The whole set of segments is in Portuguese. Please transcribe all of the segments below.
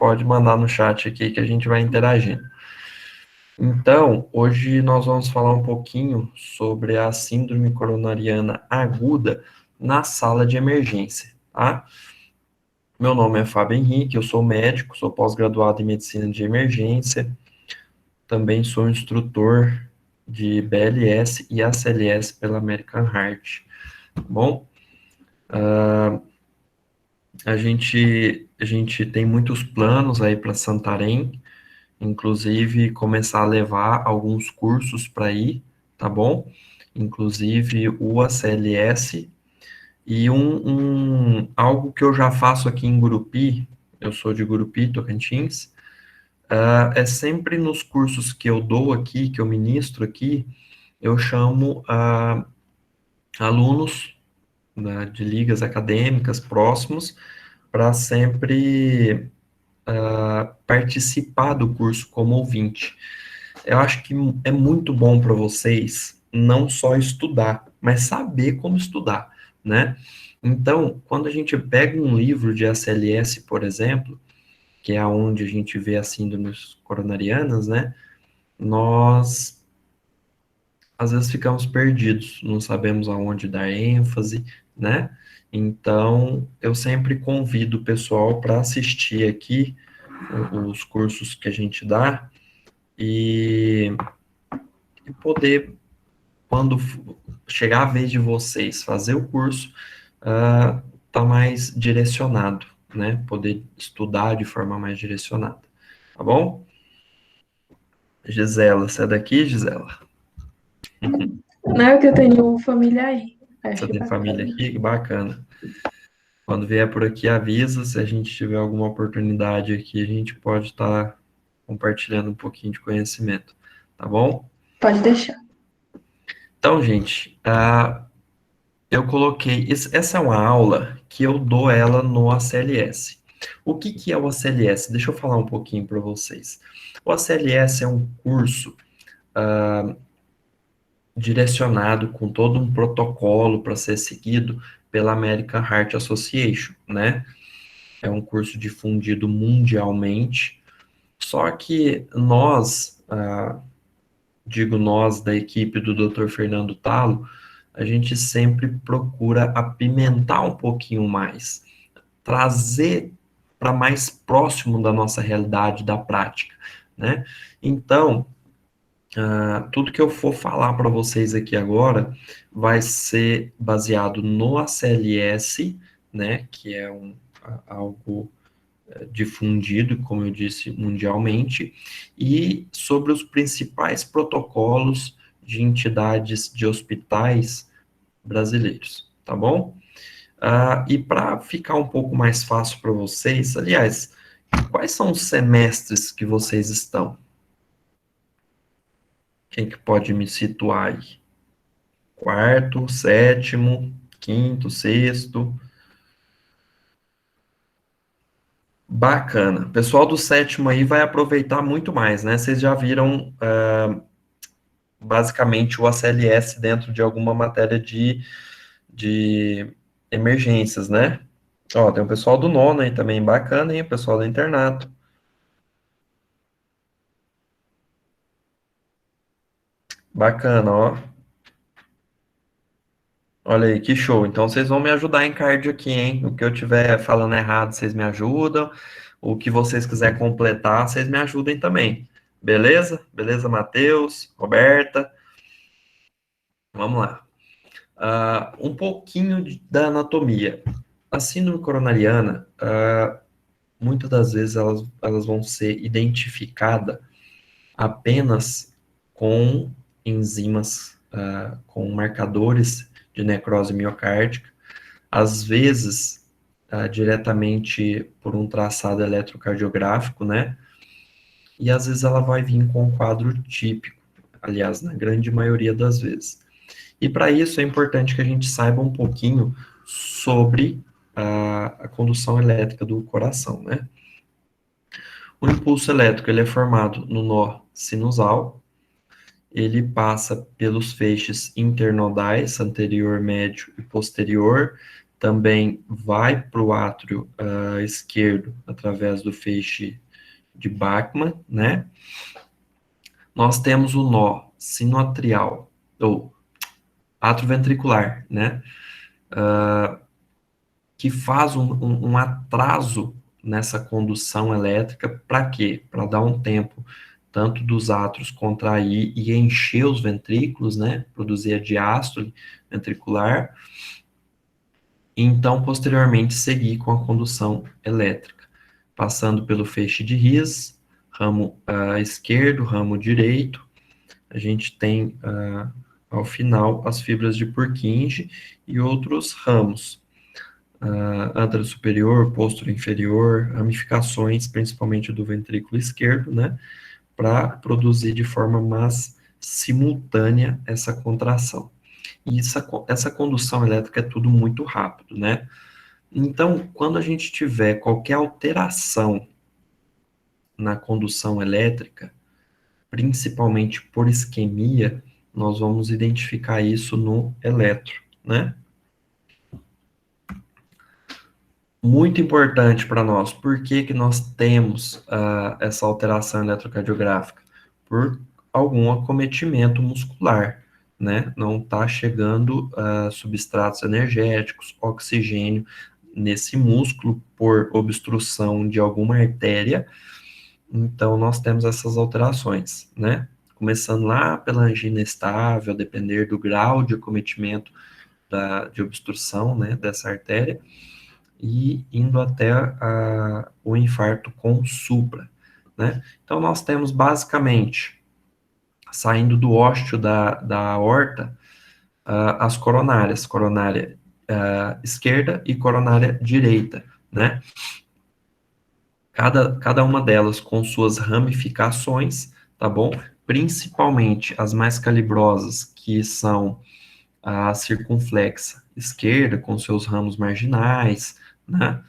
pode mandar no chat aqui que a gente vai interagindo. Então, hoje nós vamos falar um pouquinho sobre a síndrome coronariana aguda na sala de emergência, tá? Meu nome é Fábio Henrique, eu sou médico, sou pós-graduado em medicina de emergência, também sou instrutor de BLS e ACLS pela American Heart, tá bom? A gente tem muitos planos aí para Santarém, inclusive começar a levar alguns cursos para ir, tá bom? Inclusive o ACLS e algo que eu já faço aqui em Gurupi, eu sou de Gurupi, Tocantins, é sempre nos cursos que eu dou aqui, que eu ministro aqui, eu chamo alunos, né, de ligas acadêmicas próximos para sempre participar do curso como ouvinte. Eu acho que é muito bom para vocês não só estudar, mas saber como estudar, né? Então, quando a gente pega um livro de ACLS, por exemplo, que é onde a gente vê as síndromes coronarianas, né? Nós às vezes ficamos perdidos, não sabemos aonde dar ênfase, né? Então, eu sempre convido o pessoal para assistir aqui os cursos que a gente dá e poder, quando chegar a vez de vocês fazer o curso, tá mais direcionado, né? Poder estudar de forma mais direcionada, tá bom? Gisela, você é daqui, Gisela? Não é que eu tenho família aí. Acho Você que tem família bacana. aqui? Que bacana. Quando vier por aqui, avisa. Se a gente tiver alguma oportunidade aqui, a gente pode estar compartilhando um pouquinho de conhecimento, tá bom? Pode deixar. Então, gente, eu coloquei. Essa é uma aula que eu dou ela no ACLS. O que que é o ACLS? Deixa eu falar um pouquinho para vocês. O ACLS é um curso direcionado com todo um protocolo para ser seguido pela American Heart Association, né? É um curso difundido mundialmente. Só que nós, digo nós da equipe do Dr. Fernando Talo, a gente sempre procura apimentar um pouquinho mais, trazer para mais próximo da nossa realidade, da prática, né? Então, tudo que eu for falar para vocês aqui agora vai ser baseado no ACLS, né? Que é algo difundido, como eu disse, mundialmente, e sobre os principais protocolos de entidades de hospitais brasileiros, tá bom? E para ficar um pouco mais fácil para vocês, aliás, quais são os semestres que vocês estão? Quem que pode me situar aí? Quarto, sétimo, quinto, sexto? Bacana. Pessoal do sétimo aí vai aproveitar muito mais, né? Vocês já viram basicamente o ACLS dentro de alguma matéria de emergências, né? Ó, tem o pessoal do nono aí também, bacana, hein? O pessoal do internato. Bacana, ó. Olha aí, que show. Então vocês vão me ajudar em cardio aqui, hein? O que eu tiver falando errado, vocês me ajudam. O que vocês quiserem completar, vocês me ajudem também. Beleza? Beleza, Matheus, Roberta? Vamos lá. Um pouquinho da anatomia. A síndrome coronariana, muitas das vezes elas vão ser identificadas apenas com enzimas, com marcadores de necrose miocárdica, às vezes diretamente por um traçado eletrocardiográfico, né? E às vezes ela vai vir com um quadro típico, aliás, na grande maioria das vezes. E para isso é importante que a gente saiba um pouquinho sobre a condução elétrica do coração, né? O impulso elétrico ele é formado no nó sinusal, ele passa pelos feixes internodais, anterior, médio e posterior, também vai para o átrio esquerdo através do feixe de Bachmann, né? Nós temos o nó sinoatrial, ou atrioventricular, né? Que faz um atraso nessa condução elétrica, para quê? Para dar um tempo tanto dos átrios contrair e encher os ventrículos, né? Produzir a diástole ventricular, e então, posteriormente, seguir com a condução elétrica, passando pelo feixe de His, ramo esquerdo, ramo direito. A gente tem, ao final, as fibras de Purkinje e outros ramos, ântero superior, póstero inferior, ramificações, principalmente do ventrículo esquerdo, né, para produzir de forma mais simultânea essa contração. E essa condução elétrica é tudo muito rápido, né? Então, quando a gente tiver qualquer alteração na condução elétrica, principalmente por isquemia, nós vamos identificar isso no eletro, né? Muito importante para nós. Por que que nós temos essa alteração eletrocardiográfica? Por algum acometimento muscular, né? Não está chegando substratos energéticos, oxigênio nesse músculo por obstrução de alguma artéria. Então, nós temos essas alterações, né? Começando lá pela angina estável, depender do grau de acometimento de obstrução, né, dessa artéria, e indo até o infarto com supra, né? Então, nós temos basicamente, saindo do ósteo da aorta, as coronárias, coronária esquerda e coronária direita, né? Cada uma delas com suas ramificações, tá bom? Principalmente as mais calibrosas, que são a circunflexa esquerda, com seus ramos marginais, né?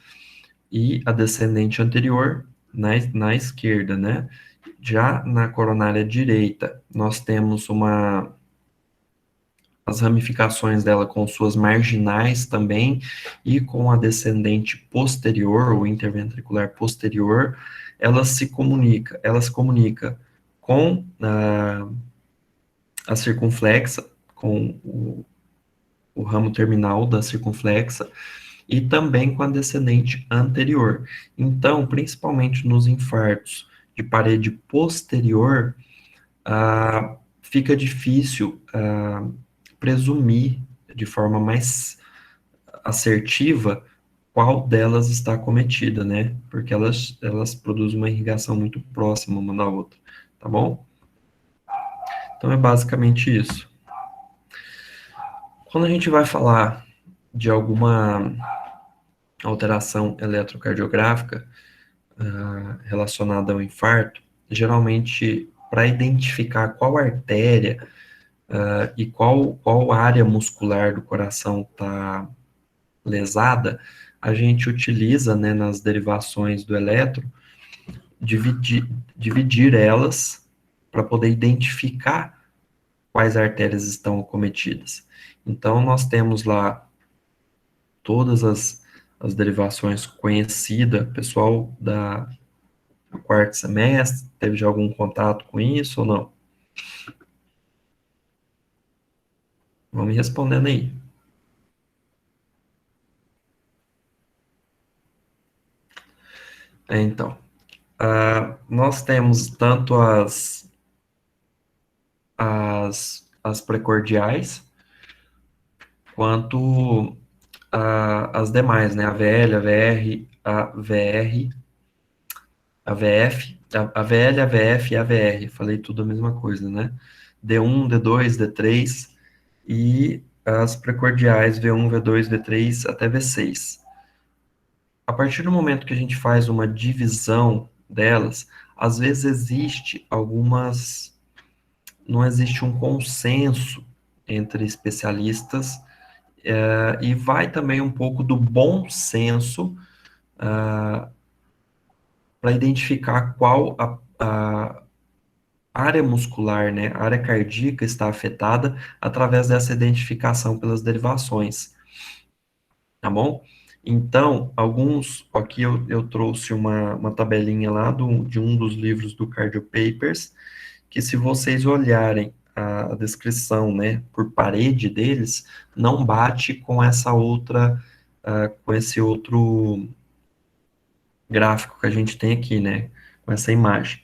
E a descendente anterior na esquerda, né? Já na coronária direita, nós temos as ramificações dela com suas marginais também, e com a descendente posterior, ou interventricular posterior, ela se comunica com a circunflexa, com o ramo terminal da circunflexa, e também com a descendente anterior. Então, principalmente nos infartos de parede posterior, fica difícil presumir de forma mais assertiva qual delas está acometida, né? Porque elas produzem uma irrigação muito próxima uma da outra, tá bom? Então é basicamente isso. Quando a gente vai falar de alguma alteração eletrocardiográfica relacionada ao infarto, geralmente para identificar qual artéria e qual área muscular do coração está lesada, a gente utiliza, né, nas derivações do eletro, dividir elas para poder identificar quais artérias estão acometidas. Então, nós temos lá todas as derivações conhecidas, pessoal do quarto semestre, teve já algum contato com isso ou não? Vamos me respondendo aí. Então, nós temos tanto as precordiais, quanto as demais, né? A VL, a VR, a VR, a VF, a VL, a VF e a VR. Falei tudo a mesma coisa, né? D1, D2, D3 e as precordiais V1, V2, V3 até V6. A partir do momento que a gente faz uma divisão delas, às vezes não existe um consenso entre especialistas, e vai também um pouco do bom senso para identificar qual a área muscular, né, a área cardíaca está afetada através dessa identificação pelas derivações. tá bom? Então, aqui eu trouxe uma tabelinha lá de um dos livros do Cardio Papers, que se vocês olharem a descrição, né, por parede deles, não bate com essa outra, com esse outro gráfico que a gente tem aqui, né, com essa imagem.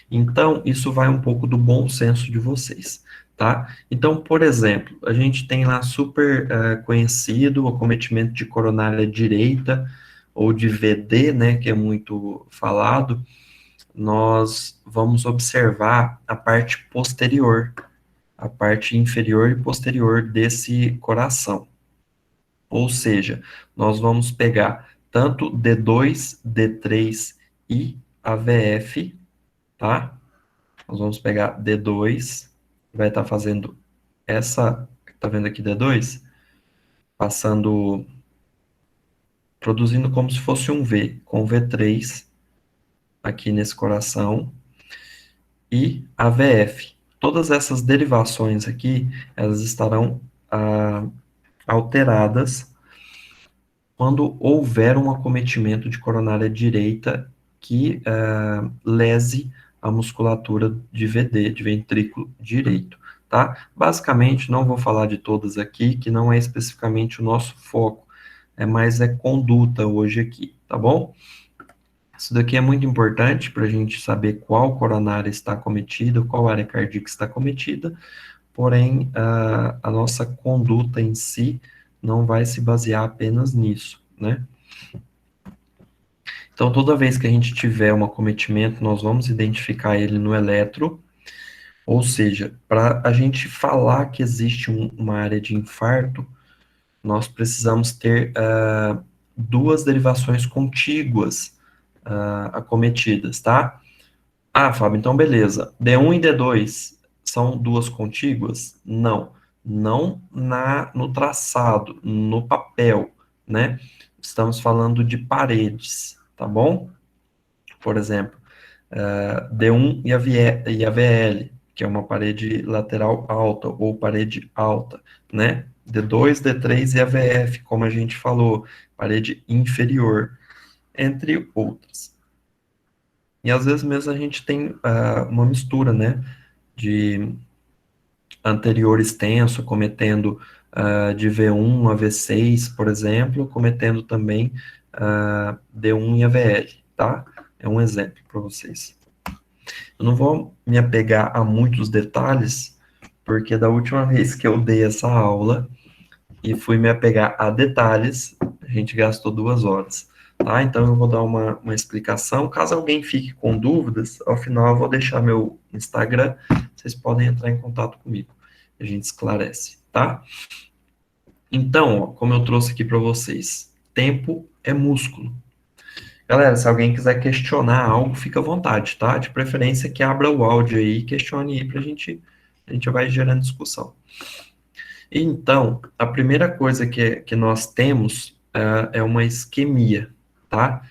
Então, isso vai um pouco do bom senso de vocês, tá? Então, por exemplo, a gente tem lá super conhecido o acometimento de coronária direita, ou de VD, né, que é muito falado. Nós vamos observar a parte posterior, a parte inferior e posterior desse coração. Ou seja, nós vamos pegar tanto D2, D3 e AVF, tá? Nós vamos pegar D2, vai estar fazendo essa, tá vendo aqui D2? Passando, produzindo como se fosse um V, com V3 aqui nesse coração, e AVF. Todas essas derivações aqui, elas estarão alteradas quando houver um acometimento de coronária direita que lese a musculatura de VD, de ventrículo direito, tá? Basicamente, não vou falar de todas aqui, que não é especificamente o nosso foco, mais conduta hoje aqui, tá bom? Isso daqui é muito importante para a gente saber qual coronária está acometida, qual área cardíaca está acometida, porém, a nossa conduta em si não vai se basear apenas nisso, né? Então, toda vez que a gente tiver um acometimento, nós vamos identificar ele no eletro, ou seja, para a gente falar que existe uma área de infarto, nós precisamos ter duas derivações contíguas acometidas, tá? Ah, Fábio, então beleza. D1 e D2 são duas contíguas? Não. Não no traçado, no papel, né? Estamos falando de paredes, tá bom? Por exemplo, D1 e a VL, que é uma parede lateral alta ou parede alta, né? D2, D3 e a VF, como a gente falou, parede inferior, entre outras. E às vezes mesmo a gente tem uma mistura, né, de anterior extenso, cometendo de V1 a V6, por exemplo, cometendo também D1 e AVL, tá? É um exemplo para vocês. Eu não vou me apegar a muitos detalhes, porque da última vez que eu dei essa aula e fui me apegar a detalhes, a gente gastou 2 horas. Tá? Então eu vou dar uma explicação. Caso alguém fique com dúvidas, ao final eu vou deixar meu Instagram, vocês podem entrar em contato comigo. A gente esclarece, tá? Então, ó, como eu trouxe aqui para vocês, tempo é músculo. Galera, se alguém quiser questionar algo, fica à vontade, tá? De preferência que abra o áudio aí e questione aí a gente vai gerando discussão. Então, a primeira coisa que nós temos é uma isquemia, tá?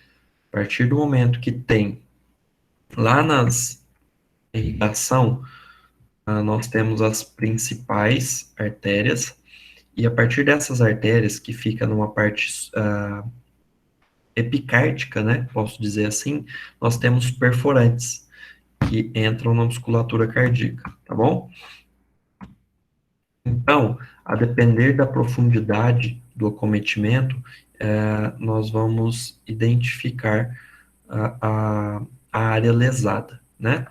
A partir do momento que tem lá nas irrigação, nós temos as principais artérias, e a partir dessas artérias, que fica numa parte epicárdica, né, posso dizer assim, nós temos perforantes, que entram na musculatura cardíaca, tá bom? Então, a depender da profundidade do acometimento, nós vamos identificar a, a área lesada, né?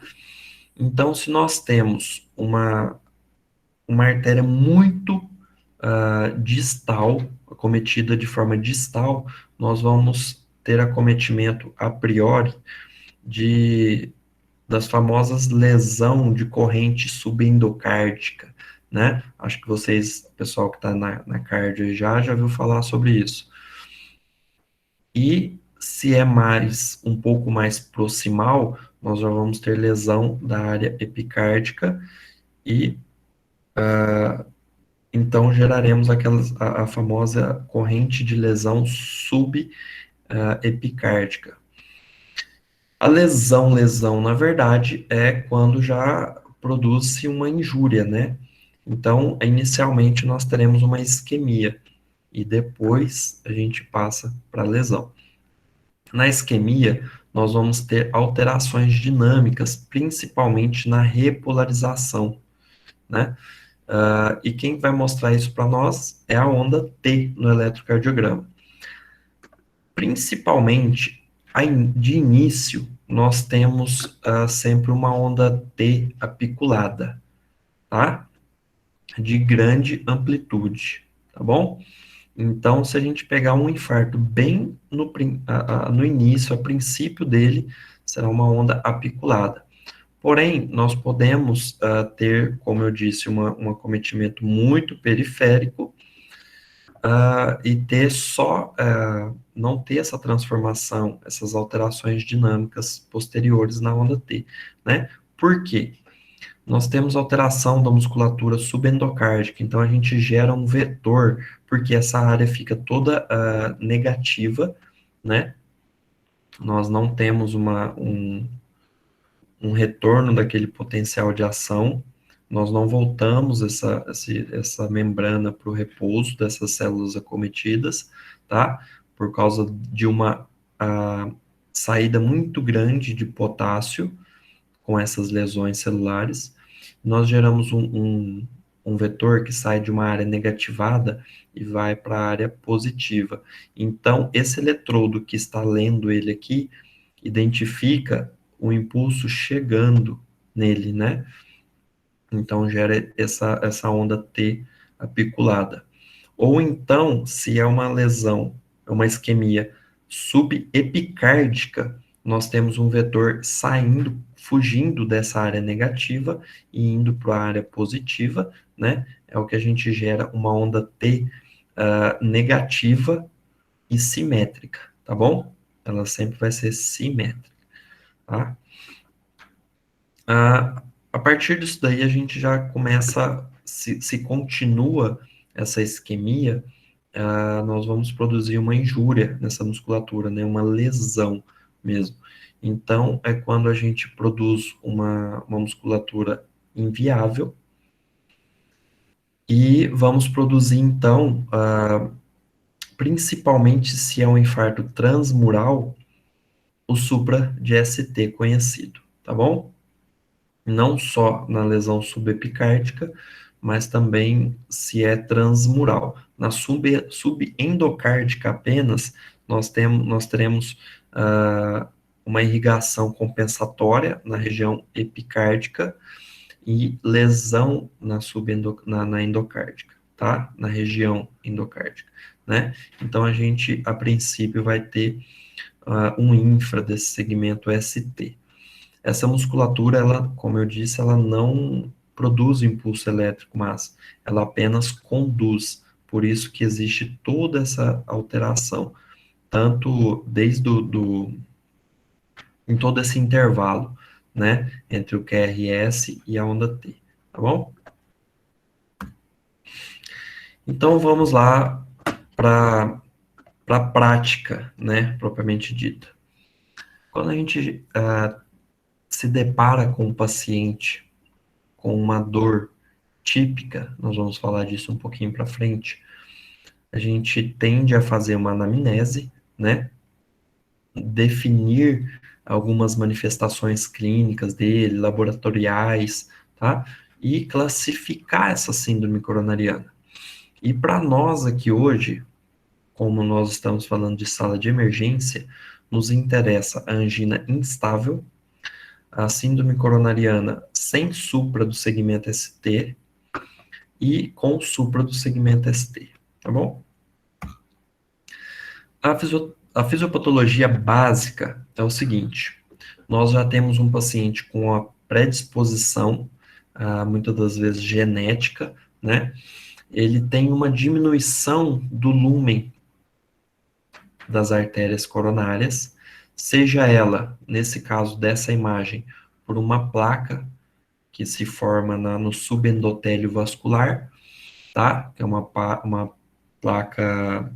Então, se nós temos uma artéria muito distal, acometida de forma distal, nós vamos ter acometimento a priori das famosas lesão de corrente subendocárdica, né? Acho que vocês, pessoal que está na cardio já viu falar sobre isso. E se é um pouco mais proximal, nós já vamos ter lesão da área epicárdica e então geraremos a famosa corrente de lesão subepicárdica. A lesão, na verdade, é quando já produz-se uma injúria, né? Então, inicialmente, nós teremos uma isquemia. e depois a gente passa para a lesão. Na isquemia, nós vamos ter alterações dinâmicas, principalmente na repolarização, né? E quem vai mostrar isso para nós é a onda T no eletrocardiograma. Principalmente, de início, nós temos sempre uma onda T apiculada, tá? De grande amplitude, tá bom? Então, se a gente pegar um infarto bem no início, a princípio dele, será uma onda apiculada. Porém, nós podemos ter, como eu disse, um acometimento muito periférico e ter não ter essa transformação, essas alterações dinâmicas posteriores na onda T, né? Por quê? Nós temos alteração da musculatura subendocárdica, então a gente gera um vetor, porque essa área fica toda negativa, né? Nós não temos um retorno daquele potencial de ação, nós não voltamos essa membrana para o repouso dessas células acometidas, tá? Por causa de uma saída muito grande de potássio com essas lesões celulares. Nós geramos um vetor que sai de uma área negativada e vai para a área positiva. Então, esse eletrodo que está lendo ele aqui, identifica o impulso chegando nele, né? Então gera essa onda T apiculada. Ou então, se é uma lesão, uma isquemia subepicárdica, nós temos um vetor saindo, fugindo dessa área negativa e indo para a área positiva, né? É o que a gente gera uma onda T negativa e simétrica, tá bom? Ela sempre vai ser simétrica, tá? A partir disso daí, a gente já começa, se continua essa isquemia, nós vamos produzir uma injúria nessa musculatura, né, uma lesão mesmo. Então, é quando a gente produz uma musculatura inviável e vamos produzir, então, principalmente se é um infarto transmural, o supra de ST conhecido, tá bom? Não só na lesão subepicárdica, mas também se é transmural. Na subendocárdica apenas, nós teremos uma irrigação compensatória na região epicárdica e lesão na endocárdica, tá? Na região endocárdica, né? Então, a gente, a princípio, vai ter um infra desse segmento ST. Essa musculatura, ela, como eu disse, ela não produz impulso elétrico, mas ela apenas conduz. Por isso que existe toda essa alteração, tanto desde em todo esse intervalo, né, entre o QRS e a onda T, tá bom? Então vamos lá para a prática, né, propriamente dita. Quando a gente se depara com um paciente com uma dor típica, nós vamos falar disso um pouquinho para frente, a gente tende a fazer uma anamnese, né? Definir algumas manifestações clínicas dele, laboratoriais, tá? E classificar essa síndrome coronariana. E para nós aqui hoje, como nós estamos falando de sala de emergência, nos interessa a angina instável, a síndrome coronariana sem supra do segmento ST, e com supra do segmento ST, tá bom? A fisiopatologia básica é o seguinte: nós já temos um paciente com a predisposição, muitas das vezes genética, né? Ele tem uma diminuição do lúmen das artérias coronárias, seja ela, nesse caso dessa imagem, por uma placa que se forma no subendotélio vascular, tá? Que é uma placa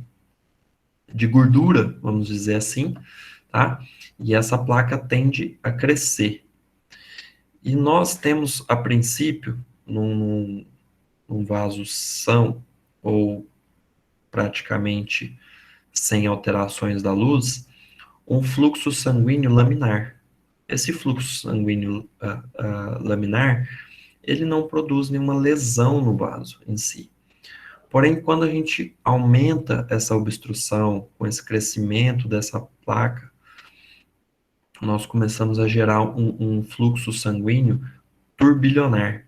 de gordura, vamos dizer assim, tá? E essa placa tende a crescer. E nós temos, a princípio, num vaso são ou praticamente sem alterações da luz, um fluxo sanguíneo laminar. Esse fluxo sanguíneo laminar, ele não produz nenhuma lesão no vaso em si. Porém, quando a gente aumenta essa obstrução, com esse crescimento dessa placa, nós começamos a gerar um fluxo sanguíneo turbilionar,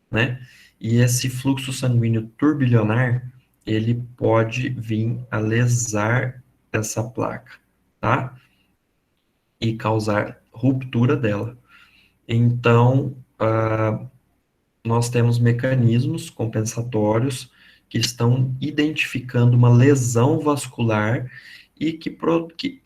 né? E esse fluxo sanguíneo turbilionar, ele pode vir a lesar essa placa, tá? E causar ruptura dela. Então, nós temos mecanismos compensatórios que estão identificando uma lesão vascular e que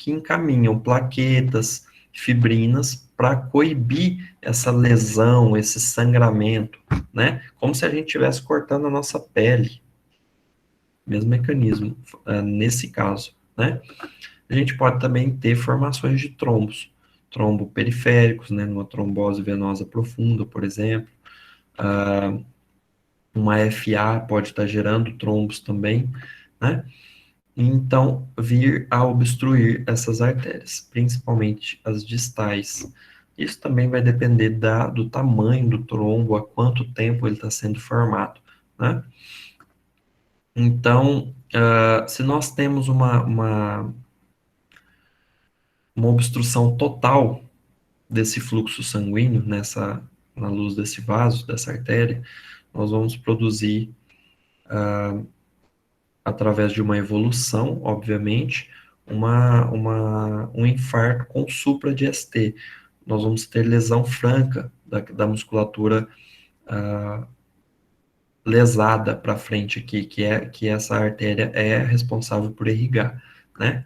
encaminham plaquetas, fibrinas, para coibir essa lesão, esse sangramento, né? Como se a gente estivesse cortando a nossa pele. Mesmo mecanismo, nesse caso, né? A gente pode também ter formações de trombos, tromboperiféricos, né? Uma trombose venosa profunda, por exemplo. Uma FA pode estar gerando trombos também, né? Então, vir a obstruir essas artérias, principalmente as distais. Isso também vai depender do tamanho do trombo, há quanto tempo ele está sendo formado, né? Então, se nós temos uma obstrução total desse fluxo sanguíneo, na luz desse vaso, dessa artéria, nós vamos produzir através de uma evolução, obviamente, um infarto com supra-DST. Nós vamos ter lesão franca da musculatura lesada para frente aqui, que essa artéria é responsável por irrigar, né?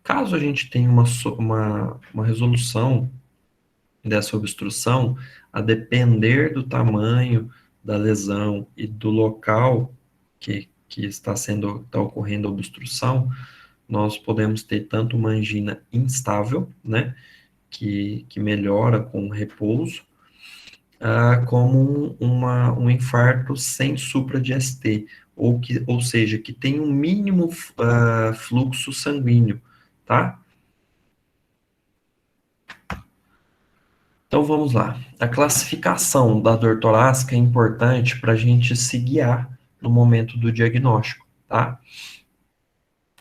Caso a gente tenha uma resolução dessa obstrução, a depender do tamanho da lesão e do local que está ocorrendo a obstrução, nós podemos ter tanto uma angina instável, né, que melhora com repouso, como um infarto sem supra-DST, ou seja, que tem um mínimo fluxo sanguíneo, tá? Então vamos lá. A classificação da dor torácica é importante para a gente se guiar no momento do diagnóstico, tá?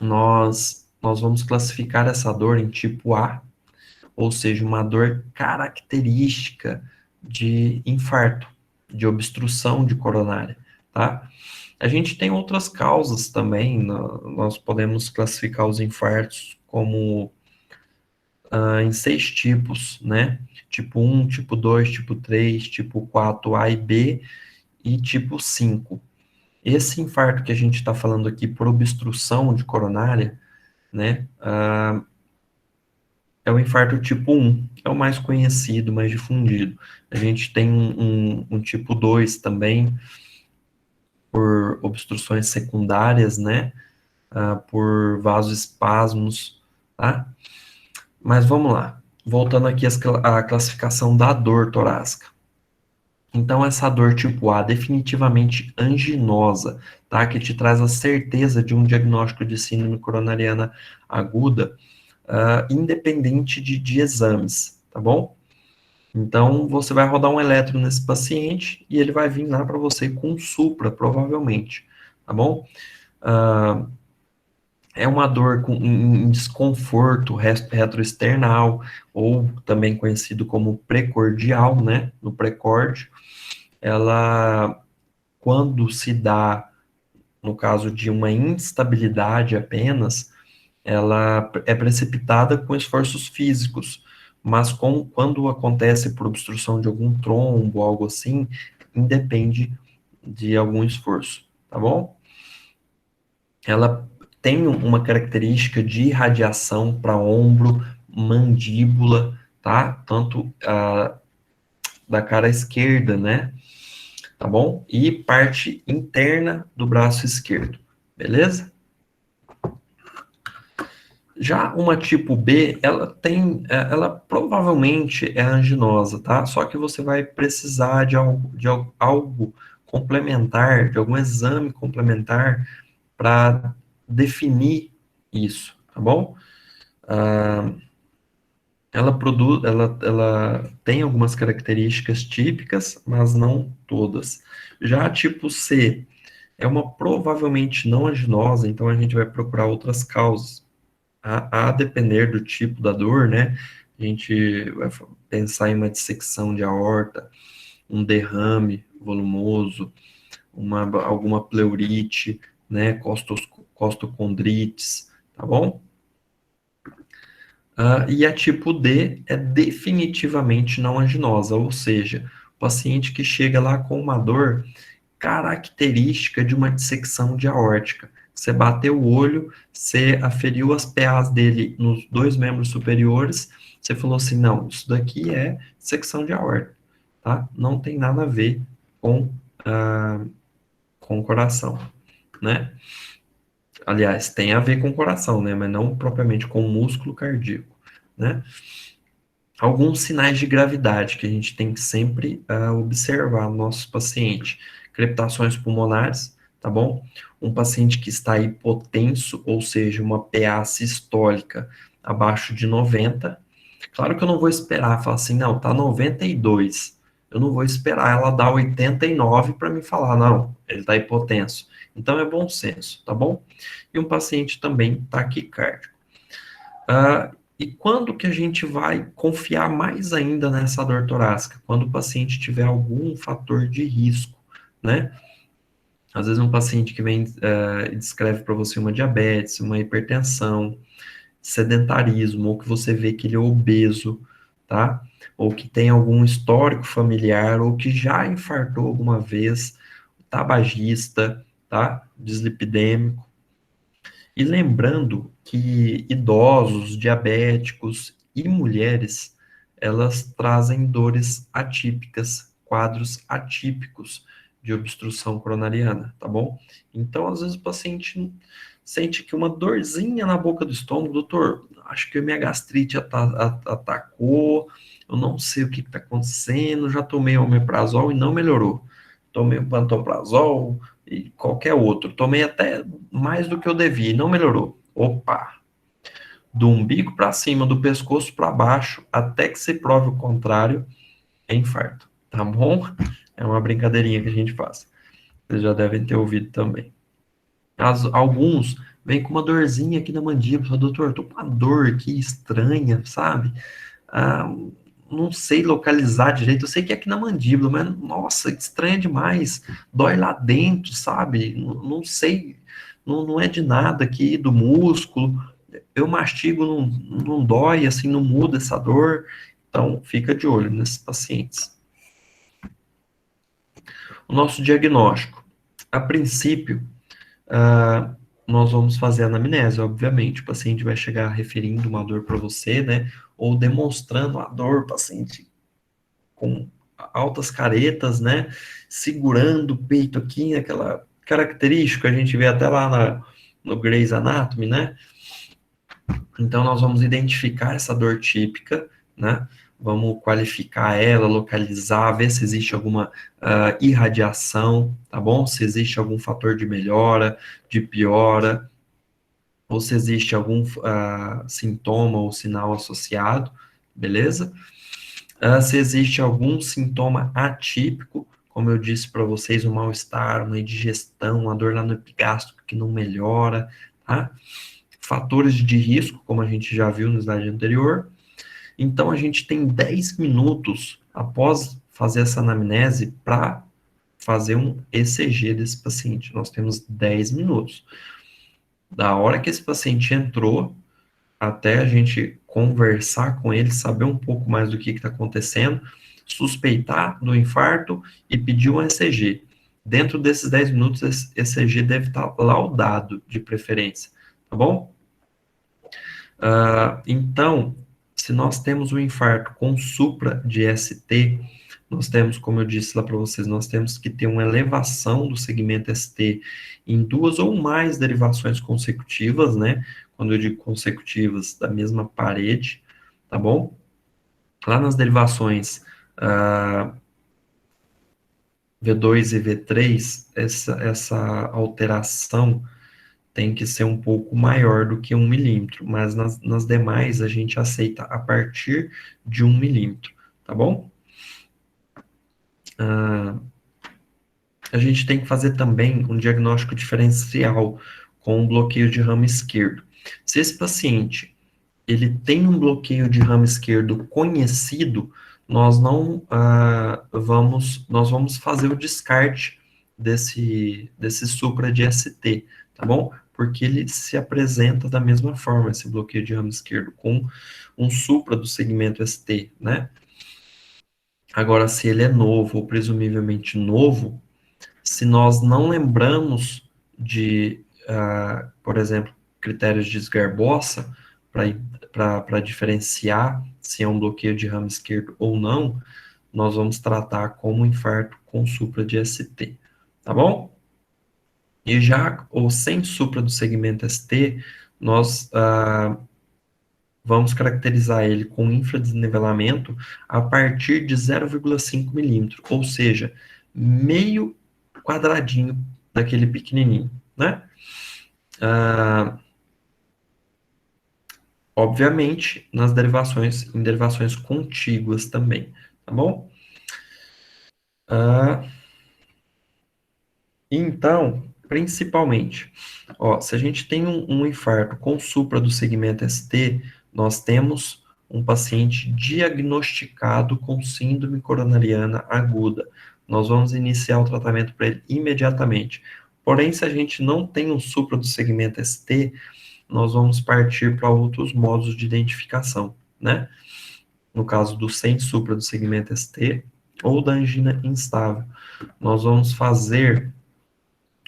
Nós vamos classificar essa dor em tipo A, ou seja, uma dor característica de infarto, de obstrução de coronária, tá? A gente tem outras causas também, nós podemos classificar os infartos como em 6 tipos, né? Tipo 1, tipo 2, tipo 3, tipo 4, A e B, e tipo 5. Esse infarto que a gente está falando aqui por obstrução de coronária, né? É o infarto tipo 1, é o mais conhecido, mais difundido. A gente tem um tipo 2 também, por obstruções secundárias, né? Por vasoespasmos, tá? Mas vamos lá. Voltando aqui à classificação da dor torácica. Então, essa dor tipo A, definitivamente anginosa, tá? Que te traz a certeza de um diagnóstico de síndrome coronariana aguda, independente de exames, tá bom? Então, você vai rodar um eletro nesse paciente e ele vai vir lá para você com supra, provavelmente, tá bom? É uma dor em desconforto retroesternal, ou também conhecido como precordial, né? No precórdio, ela, quando se dá, no caso de uma instabilidade apenas, ela é precipitada com esforços físicos, mas quando acontece por obstrução de algum trombo, algo assim, independe de algum esforço, tá bom? Ela tem uma característica de irradiação para ombro, mandíbula, tá? Tanto da cara esquerda, né? Tá bom? E parte interna do braço esquerdo, beleza? Já uma tipo B, ela provavelmente é anginosa, tá? Só que você vai precisar de algo complementar, de algum exame complementar para definir isso, tá bom? Ela tem algumas características típicas, mas não todas. Já a tipo C é uma provavelmente não aginosa, então a gente vai procurar outras causas. A depender do tipo da dor, né? A gente vai pensar em uma dissecção de aorta, um derrame volumoso, alguma pleurite, né? Costocondrites, tá bom? E a tipo D é definitivamente não anginosa, ou seja, o paciente que chega lá com uma dor característica de uma dissecção de aórtica. Você bateu o olho, você aferiu as PAs dele nos dois membros superiores, você falou assim, não, isso daqui é dissecção de aorta, tá? Não tem nada a ver com, com o coração, né? Aliás, tem a ver com o coração, né? Mas não propriamente com o músculo cardíaco, né? Alguns sinais de gravidade que a gente tem que sempre observar no nosso paciente. Crepitações pulmonares, tá bom? Um paciente que está hipotenso, ou seja, uma PA sistólica abaixo de 90. Claro que eu não vou esperar, falar assim, não, tá 92. Eu não vou esperar ela dar 89 para me falar, não, ele está hipotenso. Então é bom senso, tá bom? E um paciente também taquicárdico. E quando que a gente vai confiar mais ainda nessa dor torácica? Quando o paciente tiver algum fator de risco, né? Às vezes um paciente que vem e descreve para você uma diabetes, uma hipertensão, sedentarismo, ou que você vê que ele é obeso, tá? Ou que tem algum histórico familiar, ou que já infartou alguma vez, tabagista, tá? Dislipidêmico. E lembrando que idosos, diabéticos e mulheres, elas trazem dores atípicas, quadros atípicos de obstrução coronariana, tá bom? Então, às vezes o paciente sente que uma dorzinha na boca do estômago, doutor, acho que a minha gastrite atacou, eu não sei o que está acontecendo, já tomei omeprazol e não melhorou. Tomei um pantoprazol, e qualquer outro. Tomei até mais do que eu devia e não melhorou. Opa! Do umbigo para cima, do pescoço para baixo, até que se prove o contrário, é infarto. Tá bom? É uma brincadeirinha que a gente faz. Vocês já devem ter ouvido também. Alguns vêm com uma dorzinha aqui na mandíbula. Doutor, tô com uma dor aqui estranha, sabe? Ah, não sei localizar direito. Eu sei que é aqui na mandíbula, mas nossa, estranha demais. Dói lá dentro, sabe? Não sei, não é de nada aqui do músculo. Eu mastigo, não dói, assim, não muda essa dor. Então, fica de olho nesses pacientes. O nosso diagnóstico. A princípio, nós vamos fazer a anamnese, obviamente. O paciente vai chegar referindo uma dor para você, né? Ou demonstrando a dor, o paciente com altas caretas, né? Segurando o peito aqui, aquela característica que a gente vê até lá no Grey's Anatomy, né? Então, nós vamos identificar essa dor típica, né? Vamos qualificar ela, localizar, ver se existe alguma irradiação, tá bom? Se existe algum fator de melhora, de piora, ou se existe algum sintoma ou sinal associado, beleza? Se existe algum sintoma atípico, como eu disse para vocês, um mal-estar, uma indigestão, uma dor lá no epigástrico que não melhora, tá? Fatores de risco, como a gente já viu no slide anterior. Então, a gente tem 10 minutos após fazer essa anamnese para fazer um ECG desse paciente. Nós temos 10 minutos. Da hora que esse paciente entrou, até a gente conversar com ele, saber um pouco mais do que está acontecendo, suspeitar do infarto e pedir um ECG. Dentro desses 10 minutos, esse ECG deve estar laudado, de preferência, tá bom? Então, se nós temos um infarto com supra de ST, nós temos, como eu disse lá para vocês, nós temos que ter uma elevação do segmento ST em duas ou mais derivações consecutivas, né? Quando eu digo consecutivas, da mesma parede, tá bom? Lá nas derivações V2 e V3, essa alteração tem que ser um pouco maior do que 1 milímetro, mas nas demais a gente aceita a partir de 1 milímetro, tá bom? A gente tem que fazer também um diagnóstico diferencial com um bloqueio de ramo esquerdo. Se esse paciente ele tem um bloqueio de ramo esquerdo conhecido, nós não nós vamos fazer o descarte desse supra de ST, tá bom? Porque ele se apresenta da mesma forma, esse bloqueio de ramo esquerdo, com um supra do segmento ST, né? Agora, se ele é novo ou presumivelmente novo, se nós não lembramos de, por exemplo, critérios de Esgarbossa para diferenciar se é um bloqueio de ramo esquerdo ou não, nós vamos tratar como infarto com supra de ST, tá bom? E já ou sem supra do segmento ST, nós vamos caracterizar ele com infradesnivelamento a partir de 0,5 milímetro, ou seja, meio quadradinho daquele pequenininho, né? Obviamente, em derivações contíguas também, tá bom? Então, principalmente, ó, se a gente tem um infarto com supra do segmento ST, nós temos um paciente diagnosticado com síndrome coronariana aguda. Nós vamos iniciar o tratamento para ele imediatamente. Porém, se a gente não tem um supra do segmento ST, nós vamos partir para outros modos de identificação, né? No caso do sem supra do segmento ST ou da angina instável. Nós vamos fazer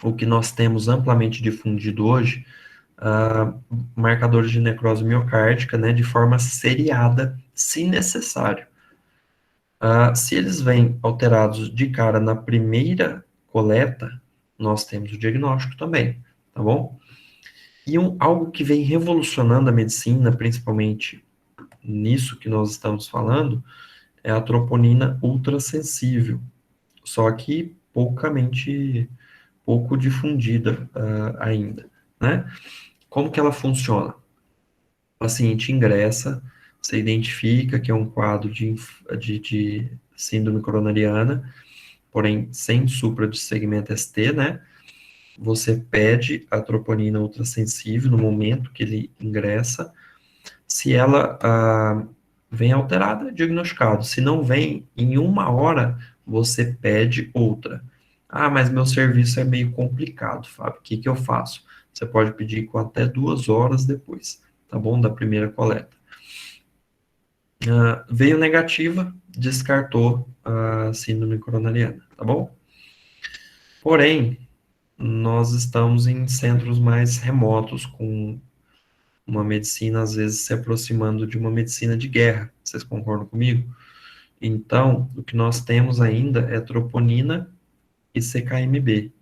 o que nós temos amplamente difundido hoje, marcadores de necrose miocárdica, né, de forma seriada, se necessário. Se eles vêm alterados de cara na primeira coleta, nós temos o diagnóstico também, tá bom? E algo que vem revolucionando a medicina, principalmente nisso que nós estamos falando, é a troponina ultrassensível, só que pouco difundida ainda, né? Como que ela funciona? O paciente ingressa, você identifica que é um quadro de síndrome coronariana, porém sem supra de segmento ST, né? Você pede a troponina ultrassensível no momento que ele ingressa. Se ela vem alterada, é diagnosticado. Se não vem, em 1 hora, você pede outra. Ah, mas meu serviço é meio complicado, Fábio. O que que eu faço? Você pode pedir com até 2 horas depois, tá bom? Da primeira coleta. Veio negativa, descartou a síndrome coronariana, tá bom? Porém, nós estamos em centros mais remotos, com uma medicina, às vezes, se aproximando de uma medicina de guerra. Vocês concordam comigo? Então, o que nós temos ainda é troponina e CKMB.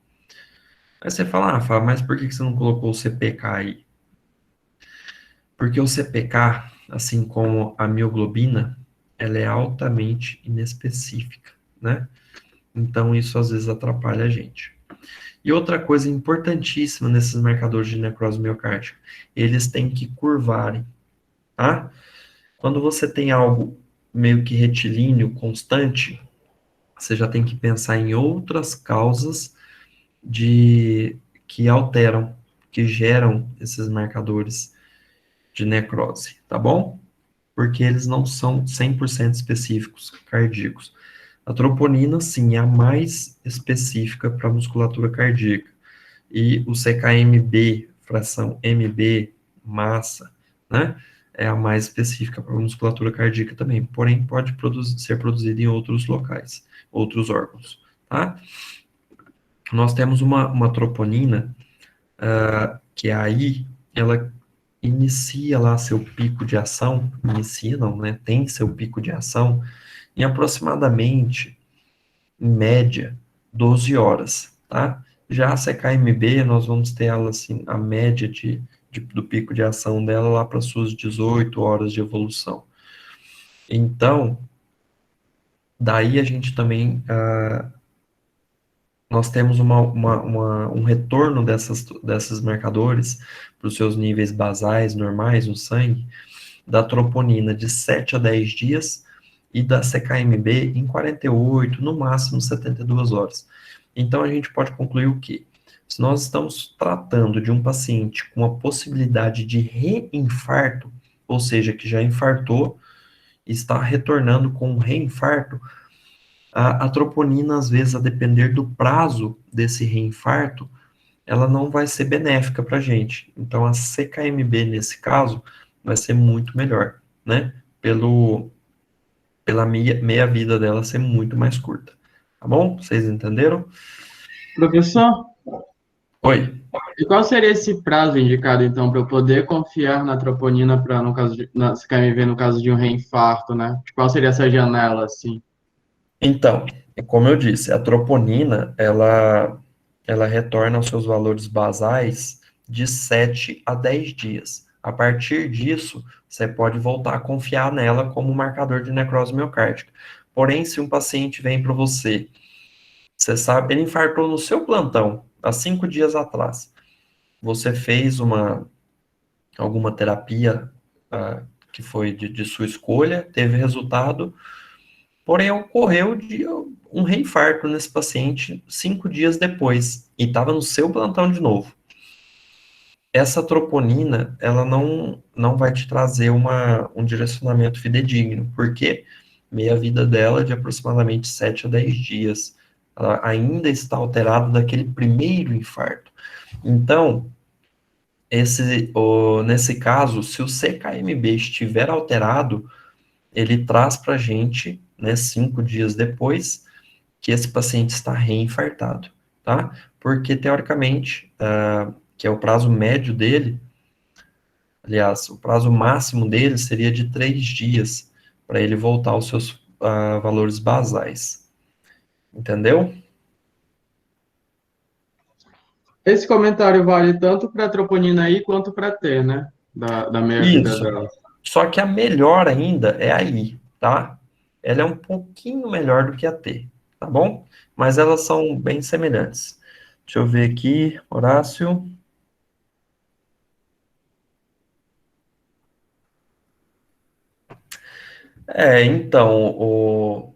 Aí você fala, Fábio, mas por que você não colocou o CPK aí? Porque o CPK, assim como a mioglobina, ela é altamente inespecífica, né? Então, isso às vezes atrapalha a gente. E outra coisa importantíssima nesses marcadores de necrose miocárdica, eles têm que curvarem, tá? Quando você tem algo meio que retilíneo, constante, você já tem que pensar em outras causas de que alteram, que geram esses marcadores de necrose, tá bom? Porque eles não são 100% específicos cardíacos. A troponina, sim, é a mais específica para a musculatura cardíaca. E o CKMB, fração MB, massa, né? É a mais específica para a musculatura cardíaca também, porém pode ser produzida em outros locais, outros órgãos, tá? Nós temos uma troponina, que aí ela inicia lá seu pico de ação, inicia não, né? Tem seu pico de ação em aproximadamente, em média, 12 horas, tá? Já a CKMB, nós vamos ter ela, assim, a média do pico de ação dela lá para suas 18 horas de evolução. Então, daí a gente também nós temos um retorno desses marcadores para os seus níveis basais normais no sangue, da troponina de 7 a 10 dias e da CKMB em 48, no máximo 72 horas. Então, a gente pode concluir o quê? Se nós estamos tratando de um paciente com a possibilidade de reinfarto, ou seja, que já infartou, está retornando com um reinfarto, a troponina, às vezes, a depender do prazo desse reinfarto, ela não vai ser benéfica para a gente. Então, a CKMB, nesse caso, vai ser muito melhor, né? Pela meia-vida dela ser muito mais curta. Tá bom? Vocês entenderam? Professor, Oi. e qual seria esse prazo indicado, então, para eu poder confiar na troponina para, no caso na CKMV, no caso de um reinfarto, né? Qual seria essa janela, assim? Então, como eu disse, a troponina, ela retorna aos seus valores basais de 7 a 10 dias. A partir disso, você pode voltar a confiar nela como marcador de necrose miocárdica. Porém, se um paciente vem para você, você sabe, ele infartou no seu plantão, há 5 dias atrás. Você fez alguma terapia que foi de sua escolha, teve resultado, porém ocorreu de um reinfarto nesse paciente 5 dias depois, e estava no seu plantão de novo. Essa troponina, ela não vai te trazer um direcionamento fidedigno, porque meia-vida dela é de aproximadamente 7 a 10 dias. Ela ainda está alterada daquele primeiro infarto. Então, nesse caso, se o CKMB estiver alterado, ele traz para a gente, né, 5 dias depois, que esse paciente está reinfartado, tá? Porque, teoricamente, que é o prazo médio dele, aliás, o prazo máximo dele seria de 3 dias, para ele voltar aos seus valores basais. Entendeu? Esse comentário vale tanto para a troponina I quanto para T, né? Da meia-vida Isso. dela. Só que a melhor ainda é a I, tá? Ela é um pouquinho melhor do que a T, tá bom? Mas elas são bem semelhantes. Deixa eu ver aqui, Horácio. Então,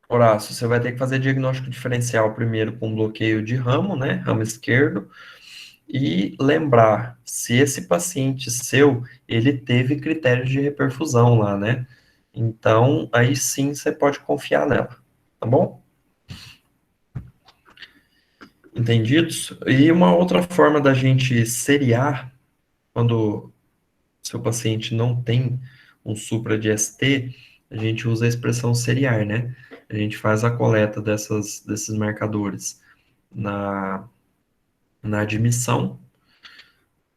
Horácio, você vai ter que fazer diagnóstico diferencial primeiro com bloqueio de ramo, né? Ramo esquerdo. E lembrar, se esse paciente seu, ele teve critérios de reperfusão lá, né? Então, aí sim você pode confiar nela, tá bom? Entendidos? E uma outra forma da gente seriar, quando seu paciente não tem um supra de ST, a gente usa a expressão seriar, né? A gente faz a coleta desses marcadores na, na admissão,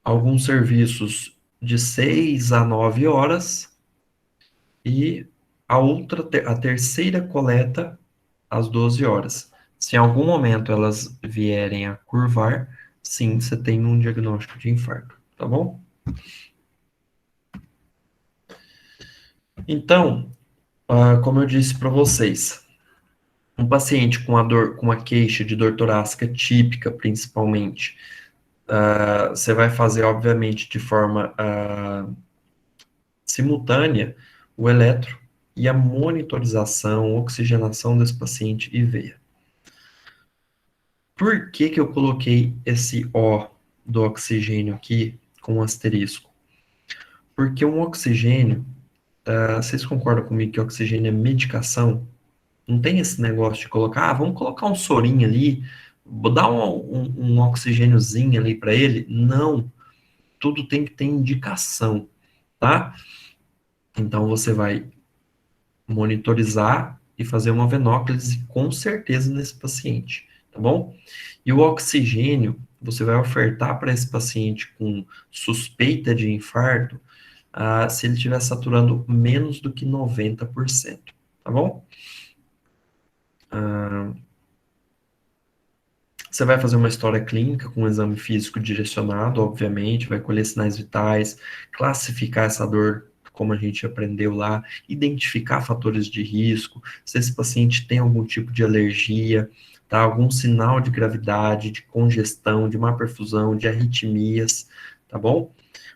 alguns serviços de 6 a 9 horas, e a terceira coleta às 12 horas. Se em algum momento elas vierem a curvar, sim, você tem um diagnóstico de infarto, tá bom? Então, como eu disse para vocês, um paciente com a queixa de dor torácica típica, principalmente, você vai fazer, obviamente, de forma simultânea o eletro e a monitorização, oxigenação desse paciente e veia. Por que que eu coloquei esse O do oxigênio aqui com um asterisco? Porque um oxigênio, vocês concordam comigo que oxigênio é medicação? Não tem esse negócio de colocar, vamos colocar um sorinho ali, dar um oxigêniozinho ali para ele? Não, tudo tem que ter indicação, tá? Então você vai monitorizar e fazer uma venóclise com certeza nesse paciente, tá bom? E o oxigênio, você vai ofertar para esse paciente com suspeita de infarto, se ele estiver saturando menos do que 90%, tá bom? Você vai fazer uma história clínica com um exame físico direcionado, obviamente, vai colher sinais vitais, classificar essa dor como a gente aprendeu lá, identificar fatores de risco, se esse paciente tem algum tipo de alergia, tá? Algum sinal de gravidade, de congestão, de má perfusão, de arritmias, tá bom?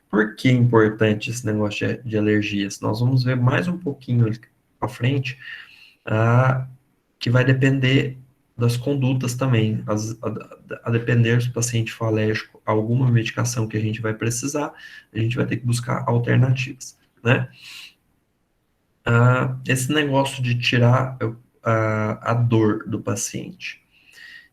Por que é importante esse negócio de alergias? Nós vamos ver mais um pouquinho ali para frente, que vai depender das condutas também. A depender se o paciente for alérgico a alguma medicação que a gente vai precisar, a gente vai ter que buscar alternativas, né? Esse negócio de tirar a dor do paciente,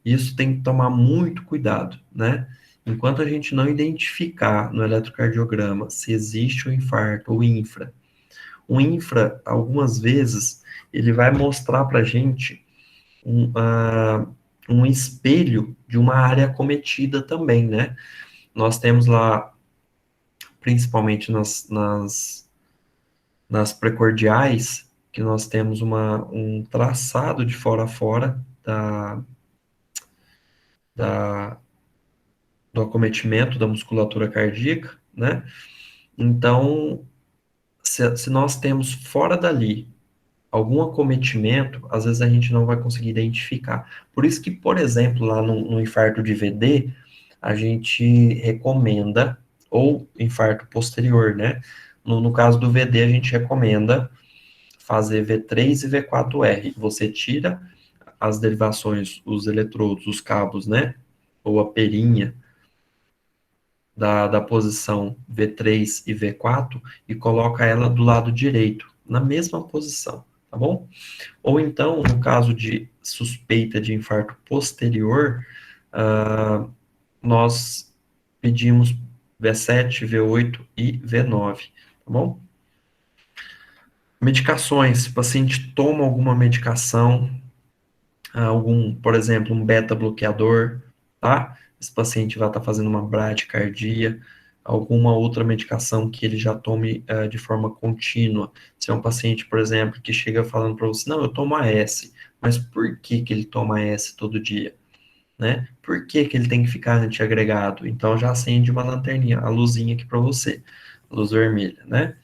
isso tem que tomar muito cuidado, né? Enquanto a gente não identificar no eletrocardiograma se existe um infarto ou infra, o infra, algumas vezes, ele vai mostrar para a gente um espelho de uma área acometida também, né? Nós temos lá, principalmente nas precordiais, que nós temos um traçado de fora a fora da, do acometimento da musculatura cardíaca, né? Então, se nós temos fora dali algum acometimento, às vezes a gente não vai conseguir identificar. Por isso que, por exemplo, lá no infarto de VD, a gente recomenda, ou infarto posterior, né? No caso do VD, a gente recomenda fazer V3 e V4R. Você tira as derivações, os eletrodos, os cabos, né? Ou a perinha da posição V3 e V4 e coloca ela do lado direito, na mesma posição, tá bom? Ou então, no caso de suspeita de infarto posterior, nós pedimos V7, V8 e V9, tá bom? Medicações, se o paciente toma alguma medicação, por exemplo, um beta-bloqueador, tá? Esse paciente vai estar fazendo uma bradicardia, alguma outra medicação que ele já tome de forma contínua. Se é um paciente, por exemplo, que chega falando para você, não, eu tomo AS, mas por que que ele toma AS todo dia? Né? Por que que ele tem que ficar antiagregado? Então já acende uma lanterninha, a luzinha aqui para você, luz vermelha, né?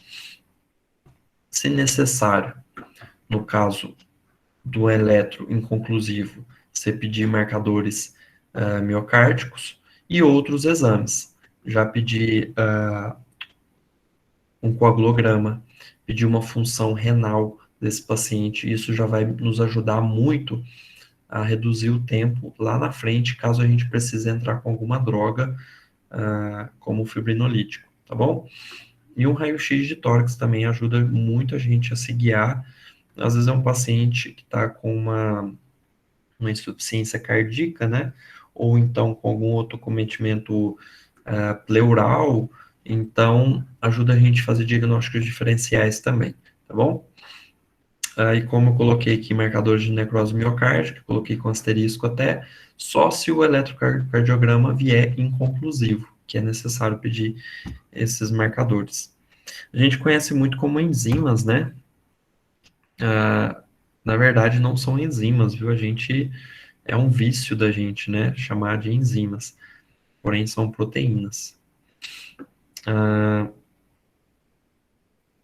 Se necessário, no caso do eletro inconclusivo, você pedir marcadores miocárdicos e outros exames. Já pedir um coagulograma, pedir uma função renal desse paciente, isso já vai nos ajudar muito a reduzir o tempo lá na frente, caso a gente precise entrar com alguma droga, como fibrinolítico, tá bom? E um raio-x de tórax também ajuda muito a gente a se guiar. Às vezes é um paciente que está com uma insuficiência cardíaca, né? Ou então com algum outro cometimento pleural, então ajuda a gente a fazer diagnósticos diferenciais também, tá bom? E como eu coloquei aqui marcadores de necrose miocárdica, coloquei com asterisco até, só se o eletrocardiograma vier inconclusivo, que é necessário pedir esses marcadores. A gente conhece muito como enzimas, né? Na verdade, não são enzimas, viu? É um vício da gente, né? Chamar de enzimas, porém são proteínas.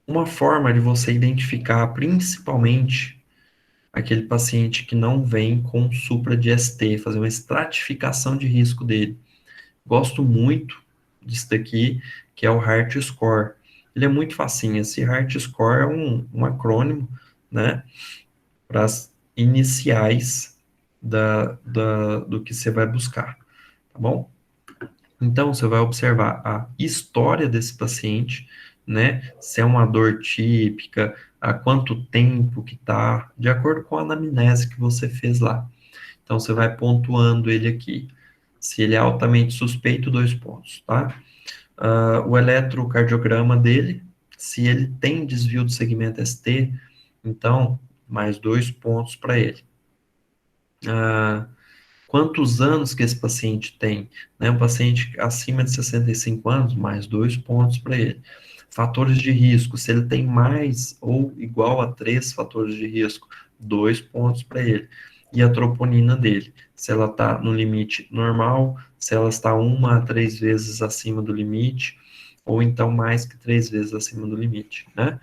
Uma forma de você identificar, principalmente, aquele paciente que não vem com supra de ST, fazer uma estratificação de risco dele. Gosto muito disso daqui, que é o Heart Score. Ele é muito facinho. Esse Heart Score é um acrônimo, né, para as iniciais do que você vai buscar, tá bom? Então, você vai observar a história desse paciente, né? Se é uma dor típica, há quanto tempo que tá, de acordo com a anamnese que você fez lá. Então, você vai pontuando ele aqui. Se ele é altamente suspeito, 2 pontos, tá? O eletrocardiograma dele, se ele tem desvio do segmento ST, então, mais 2 pontos para ele. Quantos anos que esse paciente tem? Né? Um paciente acima de 65 anos, mais 2 pontos para ele. Fatores de risco, se ele tem mais ou igual a 3 fatores de risco, 2 pontos para ele. E a troponina dele, se ela está no limite normal, se ela está 1 a 3 vezes acima do limite, ou então mais que 3 vezes acima do limite, né?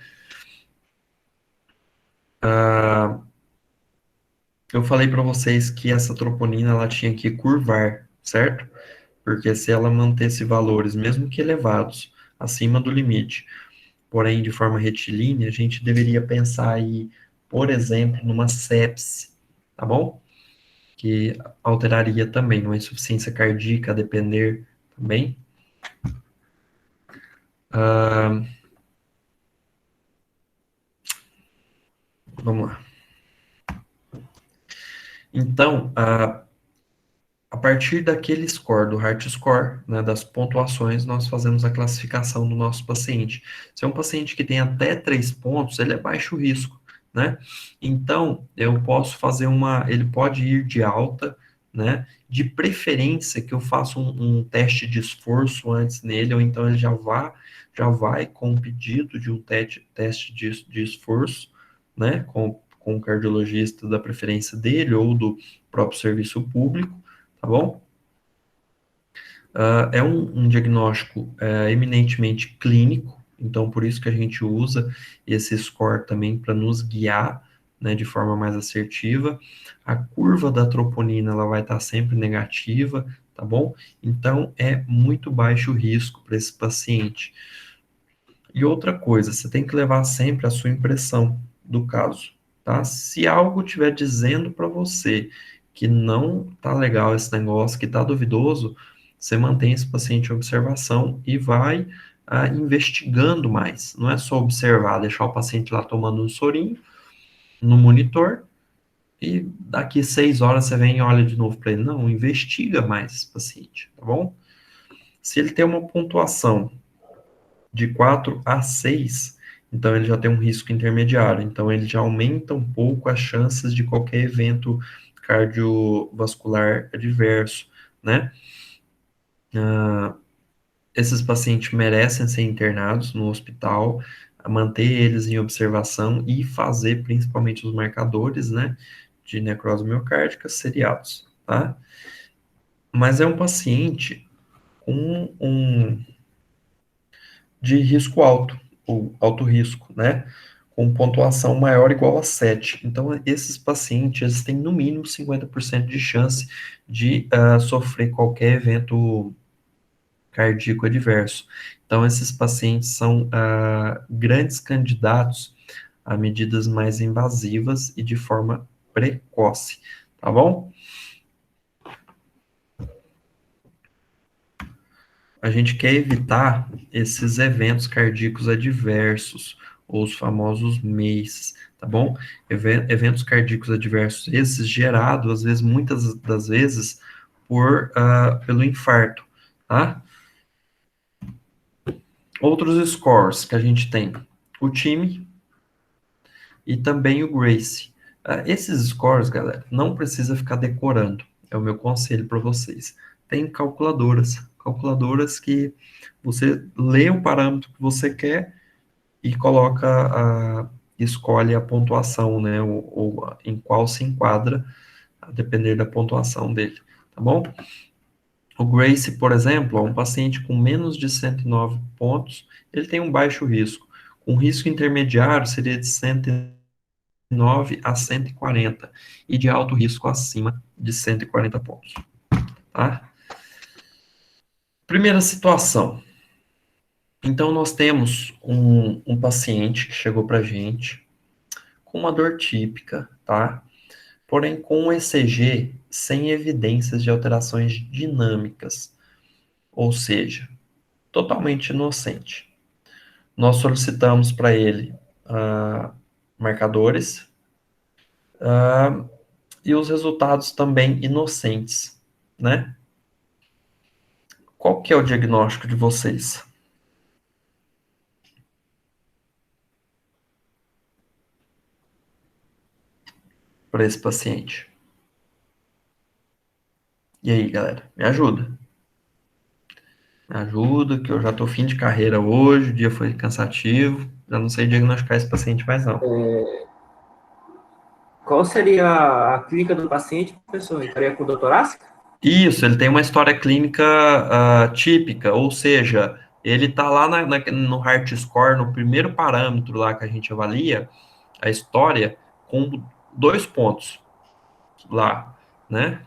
Eu falei para vocês que essa troponina ela tinha que curvar, certo? Porque se ela mantesse valores, mesmo que elevados, acima do limite, porém de forma retilínea, a gente deveria pensar aí, por exemplo, numa sepse, tá bom? Que alteraria também uma insuficiência cardíaca, a depender também. Vamos lá. Então, a partir daquele score, do Heart Score, né, das pontuações, nós fazemos a classificação do nosso paciente. Se é um paciente que tem até 3 pontos, ele é baixo risco, né? Então, eu posso fazer ele pode ir de alta, né? De preferência que eu faça um teste de esforço antes nele, ou então ele já vai com um pedido de um teste de esforço, né? Com o cardiologista da preferência dele, ou do próprio serviço público, tá bom? É um diagnóstico eminentemente clínico, então por isso que a gente usa esse score também para nos guiar, né, de forma mais assertiva. A curva da troponina ela vai estar sempre negativa, tá bom? Então é muito baixo risco para esse paciente. E outra coisa, você tem que levar sempre a sua impressão do caso, tá? Se algo estiver dizendo para você que não tá legal esse negócio, que tá duvidoso, você mantém esse paciente em observação e vai investigando mais. Não é só observar, deixar o paciente lá tomando um sorinho no monitor e daqui 6 horas você vem e olha de novo para ele. Não, investiga mais esse paciente, tá bom? Se ele tem uma pontuação de 4 a 6, então ele já tem um risco intermediário, então ele já aumenta um pouco as chances de qualquer evento cardiovascular adverso, né? Esses pacientes merecem ser internados no hospital, manter eles em observação e fazer principalmente os marcadores, né, de necrose miocárdica seriados, tá? Mas é um paciente com de risco alto, ou alto risco, né? Com pontuação maior ou igual a 7. Então, esses pacientes eles têm no mínimo 50% de chance de sofrer qualquer evento cardíaco adverso. Então, esses pacientes são grandes candidatos a medidas mais invasivas e de forma precoce, tá bom? A gente quer evitar esses eventos cardíacos adversos, ou os famosos MEIs, tá bom? Eventos cardíacos adversos, esses gerados, às vezes, muitas das vezes, pelo infarto, tá? Outros scores que a gente tem, o time e também o Grace. Esses scores, galera, não precisa ficar decorando, é o meu conselho para vocês. Tem calculadoras que você lê o parâmetro que você quer e escolhe a pontuação, né, ou em qual se enquadra, a depender da pontuação dele, tá bom? O Grace, por exemplo, um paciente com menos de 109 pontos, ele tem um baixo risco. Um risco intermediário seria de 109 a 140, e de alto risco acima de 140 pontos, tá? Primeira situação. Então, nós temos um paciente que chegou para a gente com uma dor típica, tá? Porém, com um ECG sem evidências de alterações dinâmicas, ou seja, totalmente inocente. Nós solicitamos para ele marcadores e os resultados também inocentes, né? Qual que é o diagnóstico de vocês para esse paciente? E aí, galera, me ajuda. Me ajuda, que eu já tô fim de carreira hoje, o dia foi cansativo, já não sei diagnosticar esse paciente mais não. Qual seria a clínica do paciente, professor? Estaria com dor torácica? Isso, ele tem uma história clínica típica, ou seja, ele tá lá no Heart Score, no primeiro parâmetro lá que a gente avalia, a história, com 2 pontos lá, né?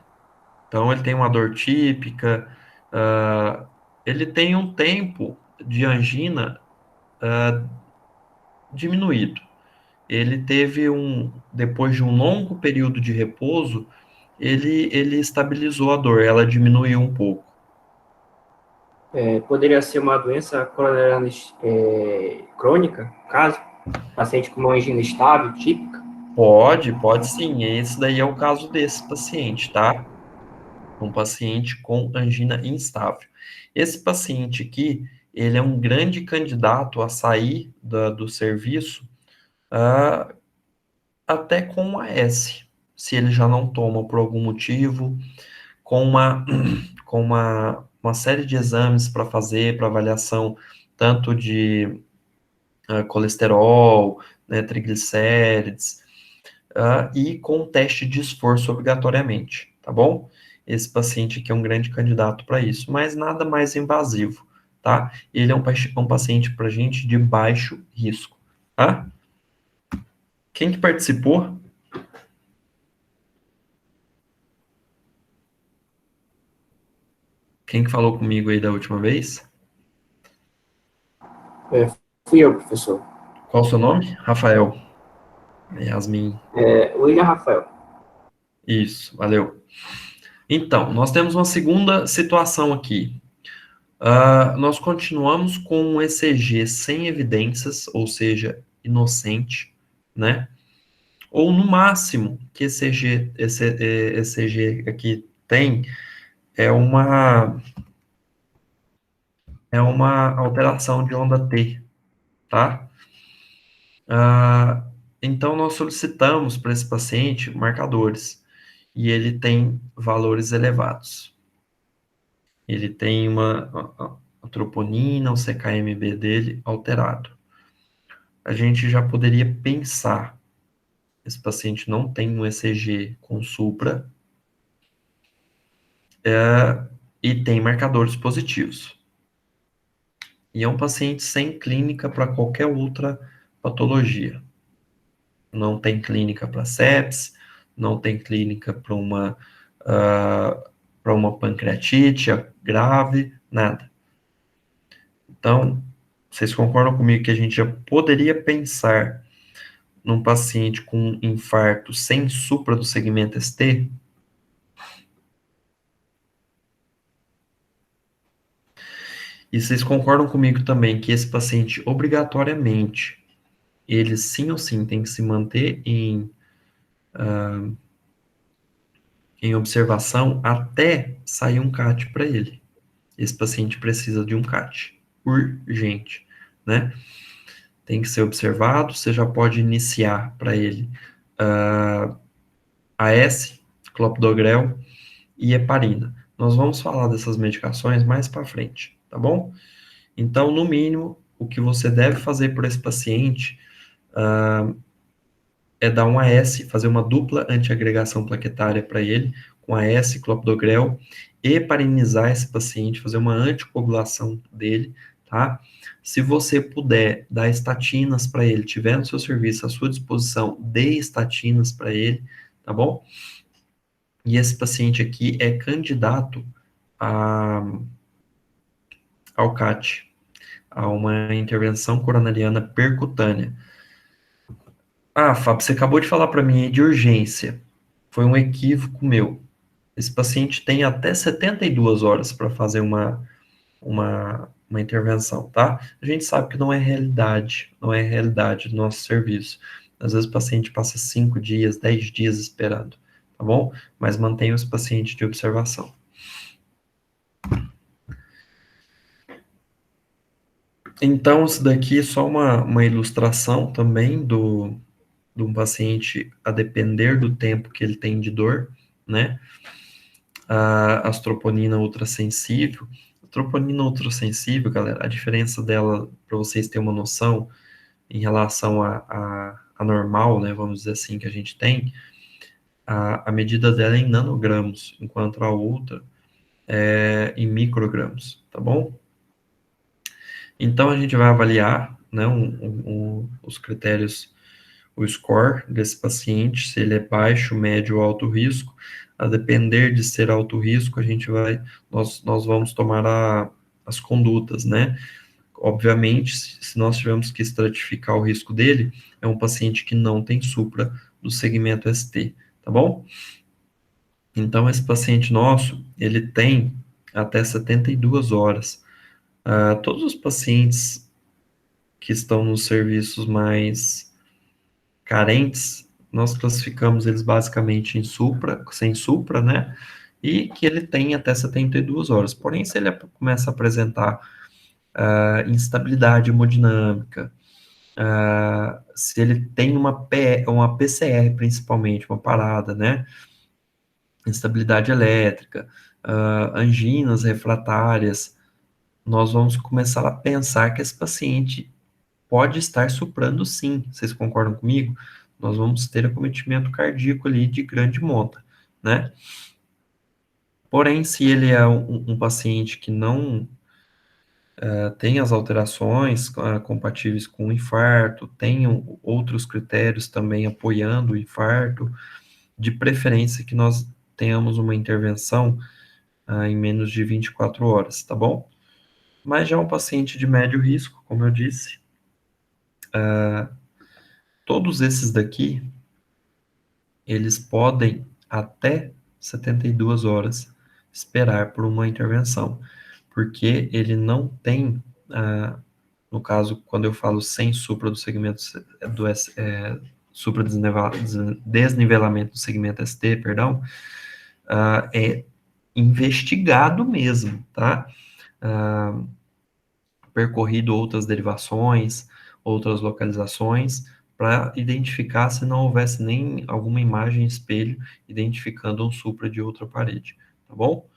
Então, ele tem uma dor típica, ele tem um tempo de angina diminuído. Ele teve depois de um longo período de repouso, ele estabilizou a dor, ela diminuiu um pouco. Poderia ser uma doença coronariana crônica, caso? Paciente com uma angina estável, típica? Pode sim. Esse daí é o caso desse paciente, tá? Um paciente com angina instável. Esse paciente aqui, ele é um grande candidato a sair do serviço até com um AS, se ele já não toma por algum motivo, com uma série de exames para fazer, para avaliação tanto de colesterol, né, triglicérides, e com teste de esforço obrigatoriamente, tá bom? Esse paciente aqui é um grande candidato para isso, mas nada mais invasivo, tá? Ele é um paciente para gente de baixo risco, tá? Quem que participou? Quem que falou comigo aí da última vez? Fui eu, professor. Qual o seu nome? Rafael. Yasmin. William Rafael. Isso, valeu. Então, nós temos uma segunda situação aqui. Nós continuamos com um ECG sem evidências, ou seja, inocente, né? Ou no máximo que esse ECG aqui tem é uma alteração de onda T, tá? Então nós solicitamos para esse paciente marcadores e ele tem valores elevados. Ele tem a troponina, o CKMB dele alterado. A gente já poderia pensar, esse paciente não tem um ECG com supra, e tem marcadores positivos. E é um paciente sem clínica para qualquer outra patologia. Não tem clínica para sepsis, não tem clínica para uma pancreatite grave, nada. Então, vocês concordam comigo que a gente já poderia pensar num paciente com infarto sem supra do segmento ST? E vocês concordam comigo também que esse paciente, obrigatoriamente, ele sim ou sim tem que se manter em observação até sair um CAT para ele. Esse paciente precisa de um CAT, urgente, né? Tem que ser observado, você já pode iniciar para ele AS, clopidogrel e heparina. Nós vamos falar dessas medicações mais para frente, tá bom? Então, no mínimo, o que você deve fazer por esse paciente é dar um AS, fazer uma dupla antiagregação plaquetária para ele, com AS, clopidogrel, heparinizar esse paciente, fazer uma anticoagulação dele, tá? Se você puder dar estatinas para ele, tiver no seu serviço à sua disposição, dê estatinas para ele, tá bom? E esse paciente aqui é candidato ao CAT, a uma intervenção coronariana percutânea. Fábio, você acabou de falar para mim aí de urgência. Foi um equívoco meu. Esse paciente tem até 72 horas para fazer uma intervenção, tá? A gente sabe que não é realidade do nosso serviço. Às vezes o paciente passa 5 dias, 10 dias esperando, tá bom? Mas mantenha esse paciente de observação. Então, isso daqui é só uma ilustração também de um paciente a depender do tempo que ele tem de dor, né? A troponina ultrassensível. A troponina ultrassensível, galera, a diferença dela, para vocês terem uma noção, em relação a normal, né, vamos dizer assim, que a gente tem, a medida dela é em nanogramas, enquanto a outra é em microgramas, tá bom? Então, a gente vai avaliar, né, os critérios, o score desse paciente, se ele é baixo, médio ou alto risco. A depender de ser alto risco, nós vamos tomar as condutas, né? Obviamente, se nós tivermos que estratificar o risco dele, é um paciente que não tem supra do segmento ST, tá bom? Então, esse paciente nosso, ele tem até 72 horas. Todos os pacientes que estão nos serviços mais carentes, nós classificamos eles basicamente em supra, sem supra, né? E que ele tem até 72 horas. Porém, se ele começa a apresentar instabilidade hemodinâmica, se ele tem uma PCR, principalmente, uma parada, né? Instabilidade elétrica, anginas refratárias, nós vamos começar a pensar que esse paciente pode estar suprando sim. Vocês concordam comigo? Nós vamos ter acometimento cardíaco ali de grande monta, né? Porém, se ele é um paciente que não tem as alterações compatíveis com o infarto, tem outros critérios também apoiando o infarto, de preferência que nós tenhamos uma intervenção em menos de 24 horas, tá bom? Mas já um paciente de médio risco, como eu disse, todos esses daqui, eles podem até 72 horas esperar por uma intervenção, porque ele não tem, no caso, quando eu falo sem supra do segmento supra desnivelamento do segmento ST, perdão, é investigado mesmo, tá? Percorrido outras derivações, outras localizações, para identificar se não houvesse nem alguma imagem espelho identificando um supra de outra parede, tá bom?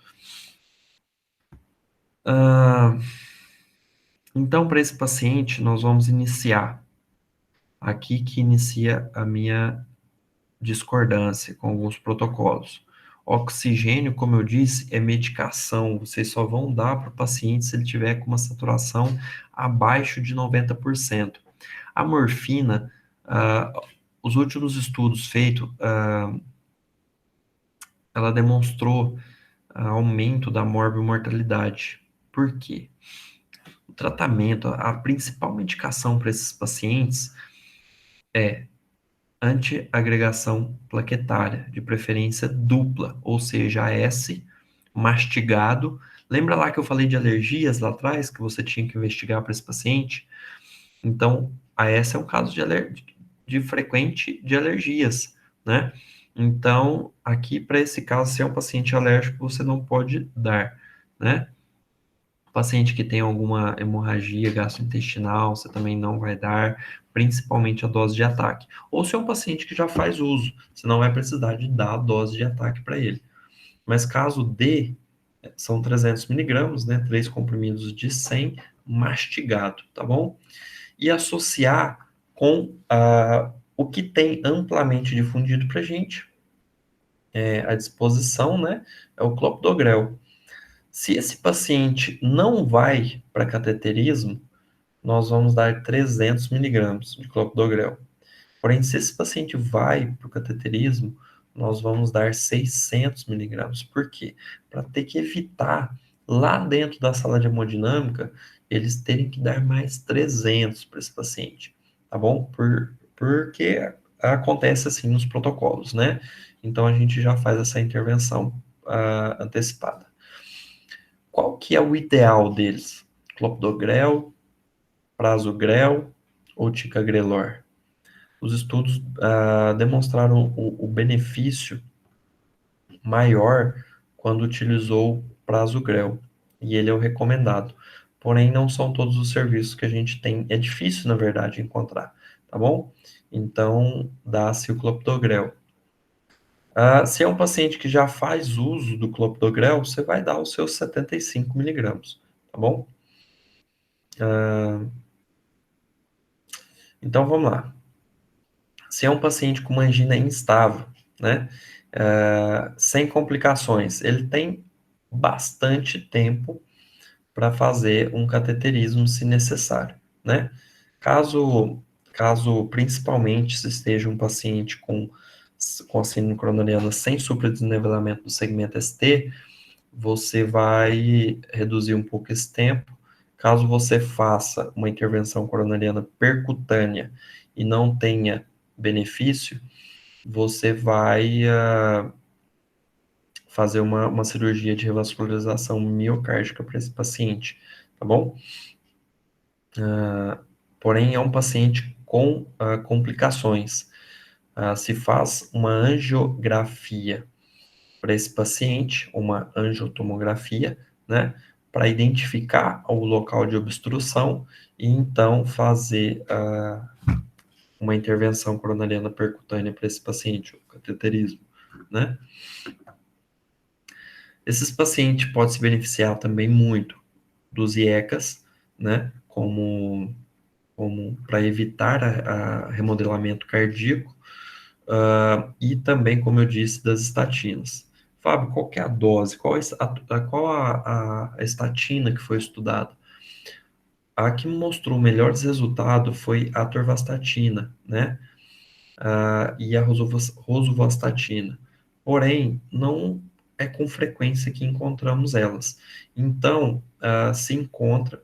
Então, para esse paciente, nós vamos iniciar, aqui que inicia a minha discordância com alguns protocolos. Oxigênio, como eu disse, é medicação, vocês só vão dar para o paciente se ele tiver com uma saturação abaixo de 90%. A morfina, os últimos estudos feitos, ela demonstrou aumento da morbimortalidade. Por quê? O tratamento, a principal medicação para esses pacientes é antiagregação plaquetária, de preferência dupla, ou seja, AS mastigado. Lembra lá que eu falei de alergias lá atrás, que você tinha que investigar para esse paciente? Então, AS é um caso de frequente de alergias, né? Então, aqui para esse caso, se é um paciente alérgico, você não pode dar, né? Paciente que tem alguma hemorragia gastrointestinal, você também não vai dar, principalmente a dose de ataque. Ou se é um paciente que já faz uso, você não vai precisar de dar a dose de ataque para ele. Mas caso dê, são 300 miligramas, né? 3 comprimidos de 100 mastigado, tá bom? E associar com o que tem amplamente difundido para a gente, à disposição, né? É o clopidogrel. Se esse paciente não vai para cateterismo, nós vamos dar 300 miligramas de clopidogrel. Porém, se esse paciente vai para o cateterismo, nós vamos dar 600 miligramas. Por quê? Para ter que evitar, lá dentro da sala de hemodinâmica, eles terem que dar mais 300 para esse paciente, tá bom? Porque acontece assim nos protocolos, né? Então, a gente já faz essa intervenção antecipada. Qual que é o ideal deles? Clopidogrel, prasugrel ou ticagrelor? Os estudos demonstraram o benefício maior quando utilizou prasugrel, e ele é o recomendado. Porém, não são todos os serviços que a gente tem. É difícil, na verdade, encontrar, tá bom? Então, dá-se o clopidogrel. Se é um paciente que já faz uso do clopidogrel, você vai dar os seus 75 miligramas, tá bom? Então, vamos lá. Se é um paciente com uma angina instável, né, sem complicações, ele tem bastante tempo para fazer um cateterismo se necessário, né? Caso principalmente se esteja um paciente com a síndrome coronariana sem supradesnivelamento do segmento ST, você vai reduzir um pouco esse tempo. Caso você faça uma intervenção coronariana percutânea e não tenha benefício, você vai fazer uma cirurgia de revascularização miocárdica para esse paciente, tá bom? Porém, é um paciente com complicações. Se faz uma angiografia para esse paciente, uma angiotomografia, né, para identificar o local de obstrução e então fazer uma intervenção coronariana percutânea para esse paciente, o cateterismo, né? Esses pacientes podem se beneficiar também muito dos IECAS, né, como para evitar a remodelamento cardíaco, e também, como eu disse, das estatinas. Fábio, qual que é a dose? Qual a estatina que foi estudada? A que mostrou melhores resultados foi a atorvastatina, né? E a rosuvastatina. Porém, não é com frequência que encontramos elas. Então, se encontra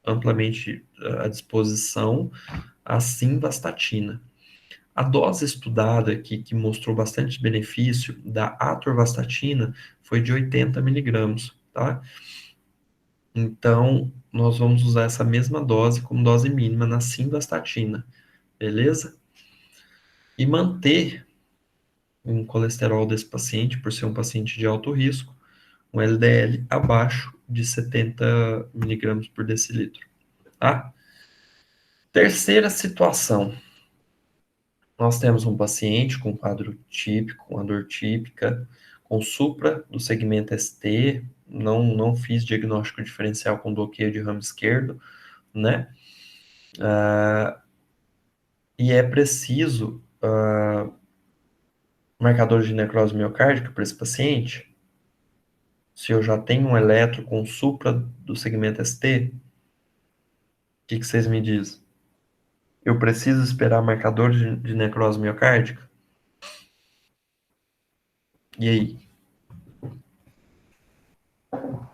amplamente à disposição a simvastatina. A dose estudada aqui, que mostrou bastante benefício da atorvastatina, foi de 80 miligramas, tá? Então, nós vamos usar essa mesma dose como dose mínima na simvastatina, beleza? E manter um colesterol desse paciente, por ser um paciente de alto risco, um LDL abaixo de 70 miligramas por decilitro, tá? Terceira situação. Nós temos um paciente com quadro típico, com uma dor típica, com supra do segmento ST, não fiz diagnóstico diferencial com bloqueio de ramo esquerdo, né? E é preciso marcador de necrose miocárdica para esse paciente. Se eu já tenho um eletro com supra do segmento ST, o que vocês me dizem? Eu preciso esperar marcador de necrose miocárdica? E aí?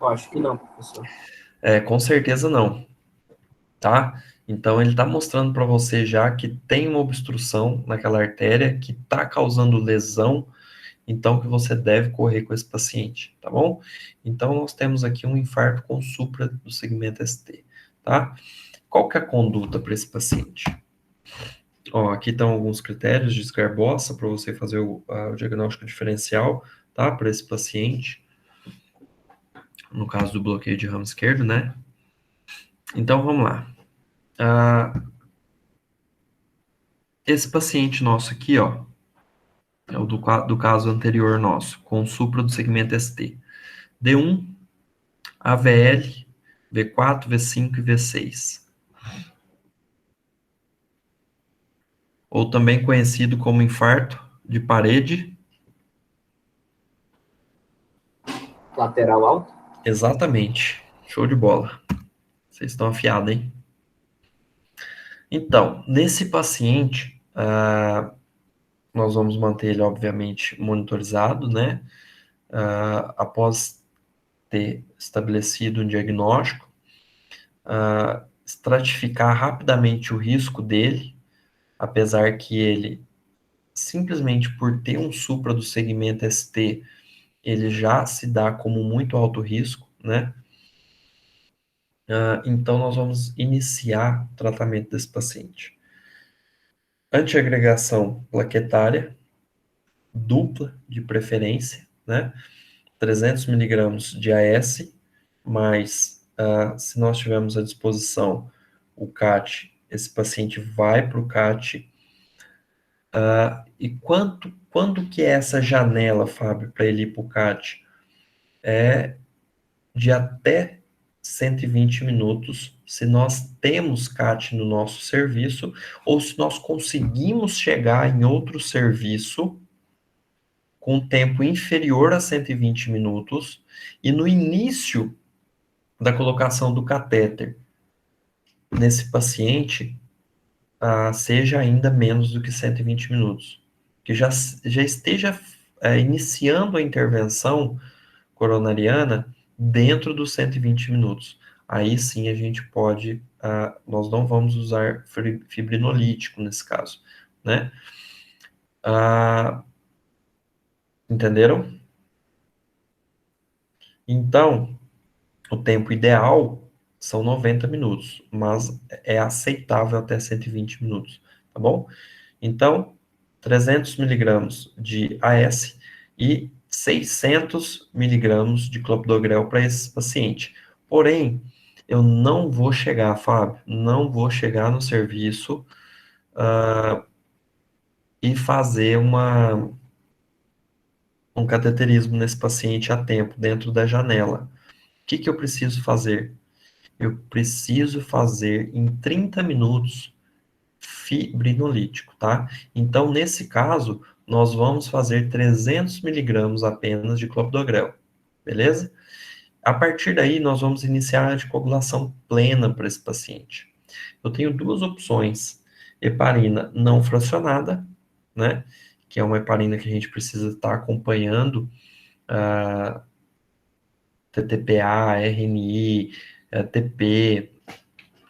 Eu acho que não, professor. Com certeza não, tá? Então, ele está mostrando para você já que tem uma obstrução naquela artéria que está causando lesão, então que você deve correr com esse paciente, tá bom? Então, nós temos aqui um infarto com supra do segmento ST, tá? Qual que é a conduta para esse paciente? Ó, aqui estão alguns critérios de Sgarbossa para você fazer o diagnóstico diferencial, tá? Para esse paciente, no caso do bloqueio de ramo esquerdo, né? Então, vamos lá. Esse paciente nosso aqui, ó, é o do caso anterior nosso, com supra do segmento ST. D1, AVL, V4, V5 e V6. Ou também conhecido como infarto de parede. Lateral alto? Exatamente. Show de bola. Vocês estão afiados, hein? Então, nesse paciente, nós vamos manter ele, obviamente, monitorizado, né? Após ter estabelecido um diagnóstico, estratificar rapidamente o risco dele, apesar que ele, simplesmente por ter um supra do segmento ST, ele já se dá como muito alto risco, né? Então, nós vamos iniciar o tratamento desse paciente. Antiagregação plaquetária, dupla de preferência, né? 300 miligramas de AS, mas se nós tivermos à disposição o CAT, esse paciente vai para o CAT. E quando que é essa janela, Fábio, para ele ir para o CAT? É de até 120 minutos, se nós temos CAT no nosso serviço, ou se nós conseguimos chegar em outro serviço com tempo inferior a 120 minutos, e no início da colocação do catéter nesse paciente seja ainda menos do que 120 minutos. Que já esteja iniciando a intervenção coronariana dentro dos 120 minutos. Aí sim a gente pode, nós não vamos usar fibrinolítico nesse caso, né? Entenderam? Então, o tempo ideal são 90 minutos, mas é aceitável até 120 minutos, tá bom? Então, 300 miligramas de AS e 600 miligramas de clopidogrel para esse paciente. Porém, eu não vou chegar, Fábio, não vou chegar no serviço e fazer um cateterismo nesse paciente a tempo, dentro da janela. O que eu preciso fazer? Eu preciso fazer em 30 minutos fibrinolítico, tá? Então, nesse caso, nós vamos fazer 300 miligramas apenas de clopidogrel, beleza? A partir daí, nós vamos iniciar a anticoagulação plena para esse paciente. Eu tenho duas opções: heparina não fracionada, né? Que é uma heparina que a gente precisa estar acompanhando, TTPA, RNI, TP,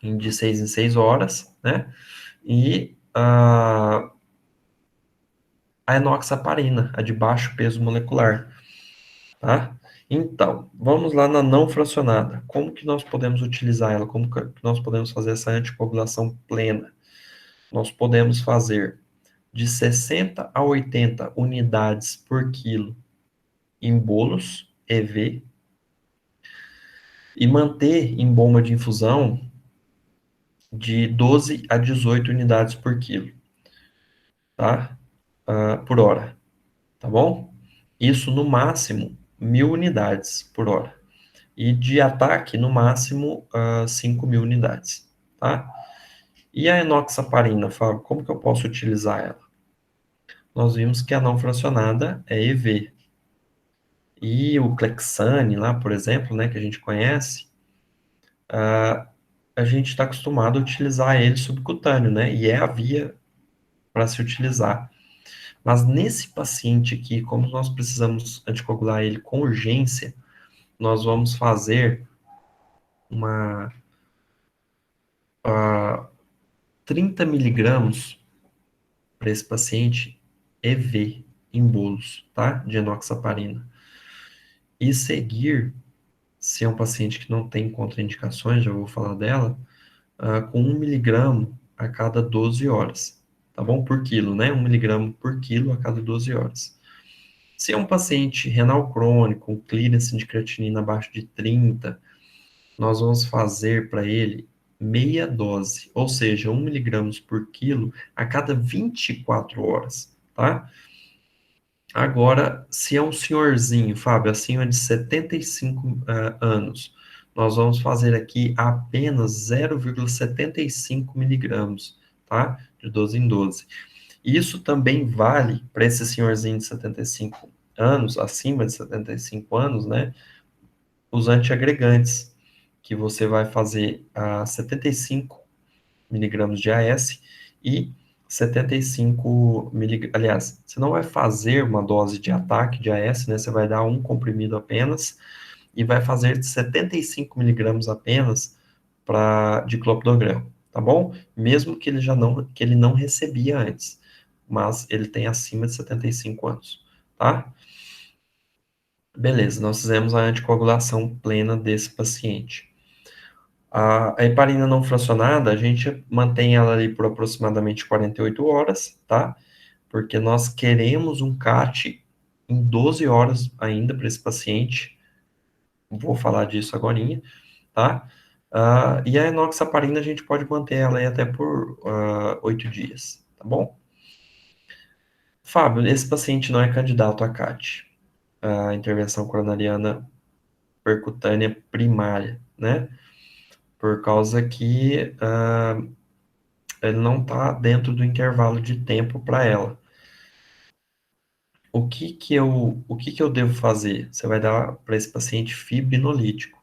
de 6 em 6 horas, né? E a enoxaparina, a de baixo peso molecular, tá? Então, vamos lá na não fracionada. Como que nós podemos utilizar ela? Como que nós podemos fazer essa anticoagulação plena? Nós podemos fazer de 60 a 80 unidades por quilo em bolos EV e manter em bomba de infusão de 12 a 18 unidades por quilo, tá? Por hora, tá bom? Isso no máximo 1.000 unidades por hora. E de ataque, no máximo, 5.000 unidades, tá? E a enoxaparina, Fábio, como que eu posso utilizar ela? Nós vimos que a não fracionada é EV. E o Clexane lá, por exemplo, né, que a gente conhece, a gente está acostumado a utilizar ele subcutâneo, né? E é a via para se utilizar. Mas nesse paciente aqui, como nós precisamos anticoagular ele com urgência, nós vamos fazer uma 30 miligramas para esse paciente EV em bolos, tá? De enoxaparina. E seguir, se é um paciente que não tem contraindicações, já vou falar dela, com 1 miligrama a cada 12 horas, tá bom? Por quilo, né? 1 miligrama por quilo a cada 12 horas. Se é um paciente renal crônico, com clearance de creatinina abaixo de 30, nós vamos fazer para ele meia dose, ou seja, 1 miligramas por quilo a cada 24 horas, tá? Agora, se é um senhorzinho, Fábio, acima de 75 anos, nós vamos fazer aqui apenas 0,75 miligramas, tá? De 12 em 12. Isso também vale para esse senhorzinho de 75 anos, acima de 75 anos, né? Os antiagregantes, que você vai fazer a 75 miligramas de AS e 75 miligramas. Aliás, você não vai fazer uma dose de ataque de AS, né? Você vai dar um comprimido apenas e vai fazer de 75 miligramas apenas de clopidogrel, tá bom? Mesmo que ele não recebia antes, mas ele tem acima de 75 anos, tá? Beleza, nós fizemos a anticoagulação plena desse paciente. A heparina não fracionada, a gente mantém ela ali por aproximadamente 48 horas, tá? Porque nós queremos um CAT em 12 horas ainda para esse paciente. Vou falar disso agorinha, tá? E a enoxaparina a gente pode manter ela aí até por 8 dias, tá bom? Fábio, esse paciente não é candidato a CAT, a intervenção coronariana percutânea primária, né? Por causa que ele não está dentro do intervalo de tempo para ela. O que que eu devo fazer? Você vai dar para esse paciente fibrinolítico.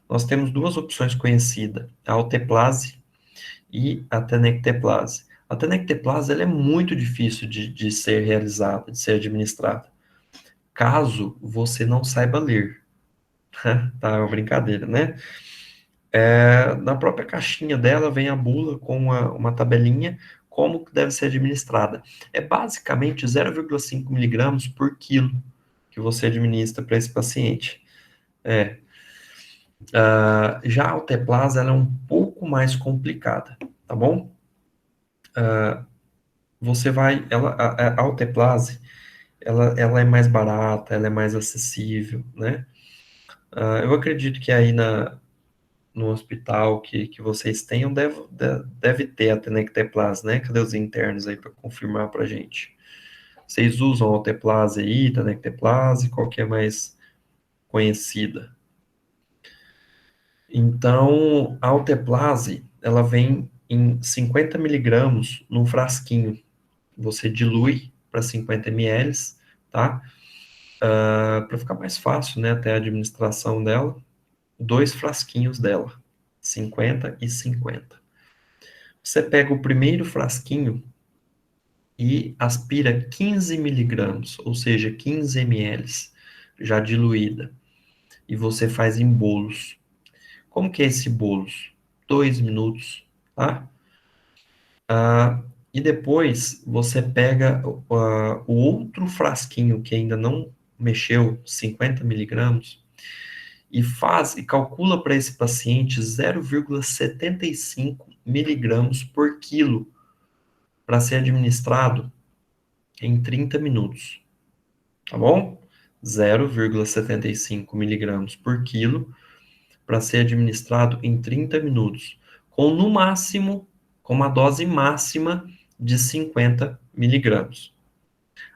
nós temos duas opções conhecidas, a alteplase e a tenecteplase. A tenecteplase ela é muito difícil de ser realizada, de ser administrada, caso você não saiba ler. Tá, é uma brincadeira, né? Na própria caixinha dela vem a bula com uma tabelinha como que deve ser administrada. É basicamente 0,5 miligramas por quilo que você administra para esse paciente. Já a alteplase ela é um pouco mais complicada, tá bom? Você vai, a alteplase, ela é mais barata, ela é mais acessível, né? Eu acredito que aí no hospital que vocês tenham, deve ter a tenecteplase, né? Cadê os internos aí para confirmar para gente? Vocês usam a alteplase aí, tenecteplase, qual que é mais conhecida? Então, a alteplase, ela vem em 50 miligramas num frasquinho. Você dilui para 50 ml, tá? Para ficar mais fácil, né, até a administração dela, 2 frasquinhos dela, 50 e 50. Você pega o primeiro frasquinho e aspira 15 miligramas, ou seja, 15 ml, já diluída, e você faz em bolos. Como que é esse bolos? 2 minutos, tá? E depois você pega o outro frasquinho que ainda não mexeu, 50 miligramas, e calcula para esse paciente 0,75 miligramas por quilo para ser administrado em 30 minutos, tá bom? 0,75 miligramas por quilo para ser administrado em 30 minutos, com no máximo, com uma dose máxima de 50 miligramas.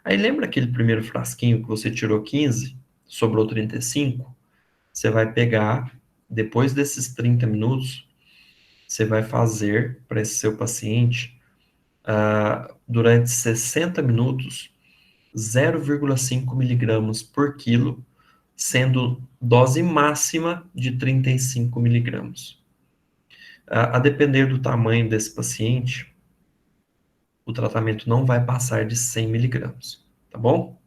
Aí lembra aquele primeiro frasquinho que você tirou 15, sobrou 35? Você vai pegar, depois desses 30 minutos, você vai fazer para esse seu paciente, durante 60 minutos, 0,5 miligramas por quilo, sendo dose máxima de 35 miligramas. A depender do tamanho desse paciente, o tratamento não vai passar de 100 miligramas, tá bom?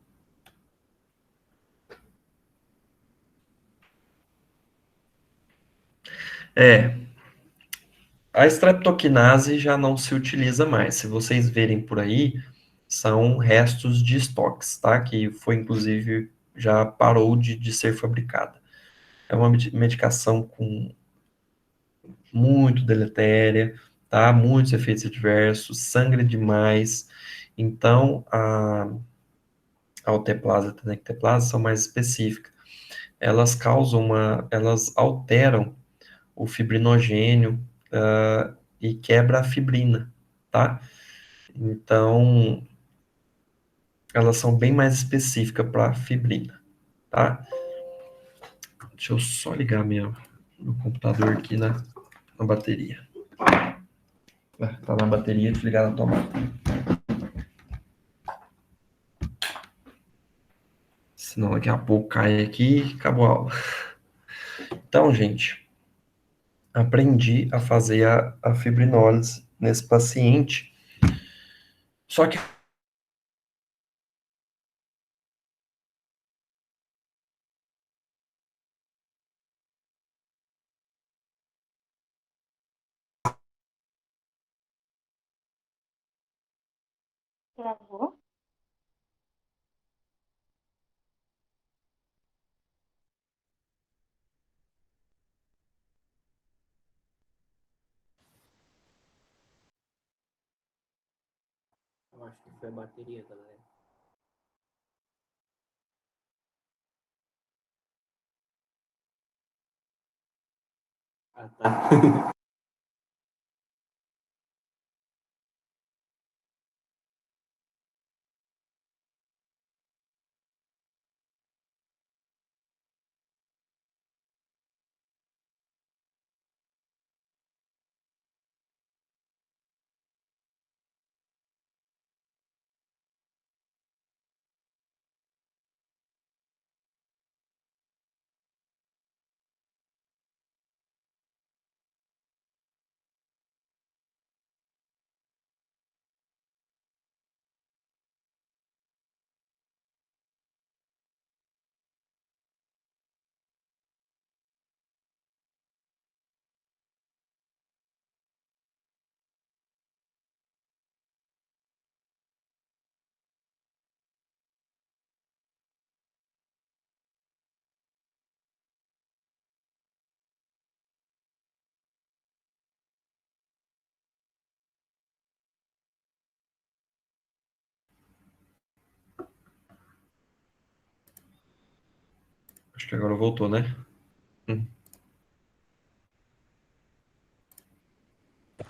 A streptokinase já não se utiliza mais. Se vocês verem por aí, são restos de estoques, tá? Que foi, inclusive, já parou de ser fabricada. É uma medicação com muito deletéria, tá? Muitos efeitos adversos, sangra demais. Então, a alteplase e a tenecteplase são mais específicas. Elas alteram o fibrinogênio e quebra a fibrina, tá? Então, elas são bem mais específicas para fibrina, tá? Deixa eu só ligar meu computador aqui na bateria. Tá na bateria, desligar na tomada. Senão daqui a pouco cai aqui e acabou a aula. Então, gente, aprendi a fazer a fibrinólise nesse paciente. Só que Travou? Eu acho que foi a bateria, galera. Ah, tá. Acho que agora voltou, né?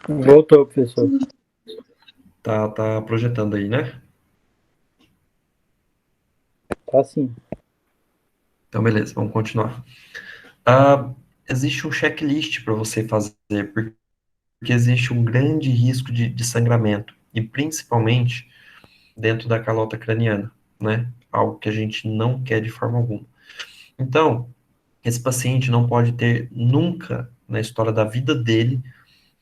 Voltou, professor. Tá projetando aí, né? Tá sim. Então, beleza, vamos continuar. Existe um checklist para você fazer, porque existe um grande risco de sangramento, e principalmente dentro da calota craniana, né? Algo que a gente não quer de forma alguma. Então, esse paciente não pode ter nunca, na história da vida dele,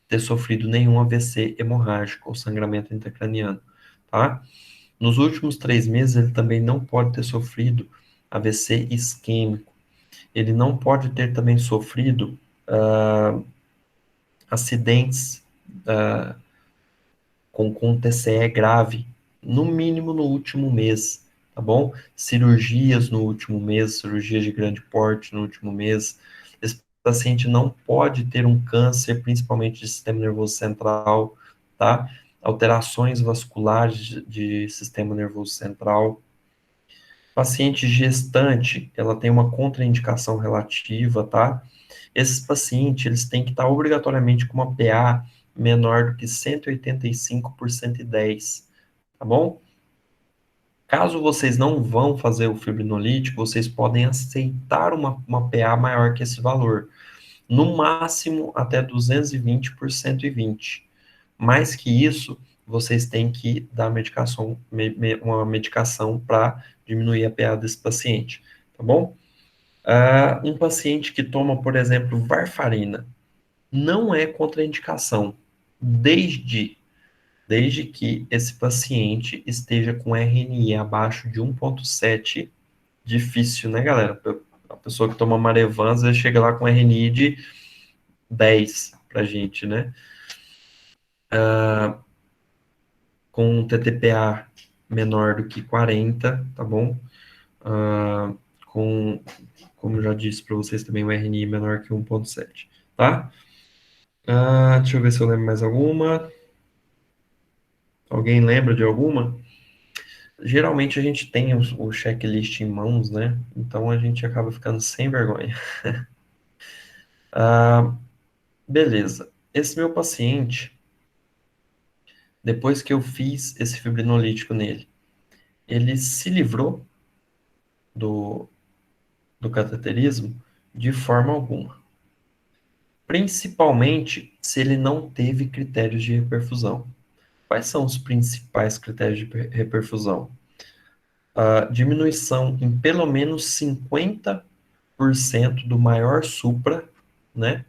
ter sofrido nenhum AVC hemorrágico ou sangramento intracraniano, tá? Nos últimos 3 meses, ele também não pode ter sofrido AVC isquêmico. Ele não pode ter também sofrido acidentes com TCE grave, no mínimo no último mês, tá bom? Cirurgias no último mês, cirurgias de grande porte no último mês. Esse paciente não pode ter um câncer, principalmente de sistema nervoso central, tá? Alterações vasculares de sistema nervoso central. Paciente gestante, ela tem uma contraindicação relativa, tá? Esses pacientes, eles têm que estar obrigatoriamente com uma PA menor do que 185 por 110, tá bom? Caso vocês não vão fazer o fibrinolítico, vocês podem aceitar uma PA maior que esse valor. No máximo, até 220 por 120. Mais que isso, vocês têm que dar uma medicação para diminuir a PA desse paciente, tá bom? Um paciente que toma, por exemplo, varfarina, não é contraindicação, desde que esse paciente esteja com RNI abaixo de 1,7. Difícil, né, galera? A pessoa que toma Marevan, às vezes chega lá com RNI de 10 pra gente, né? Com um TTPA menor do que 40, tá bom? Como eu já disse para vocês também, o RNI menor que 1,7, tá? Deixa eu ver se eu lembro mais alguma. Alguém lembra de alguma? Geralmente a gente tem o checklist em mãos, né? Então a gente acaba ficando sem vergonha. Beleza. Esse meu paciente, depois que eu fiz esse fibrinolítico nele, ele se livrou do, do cateterismo de forma alguma. Principalmente se ele não teve critérios de reperfusão. Quais são os principais critérios de reperfusão? Diminuição em pelo menos 50% do maior supra, né?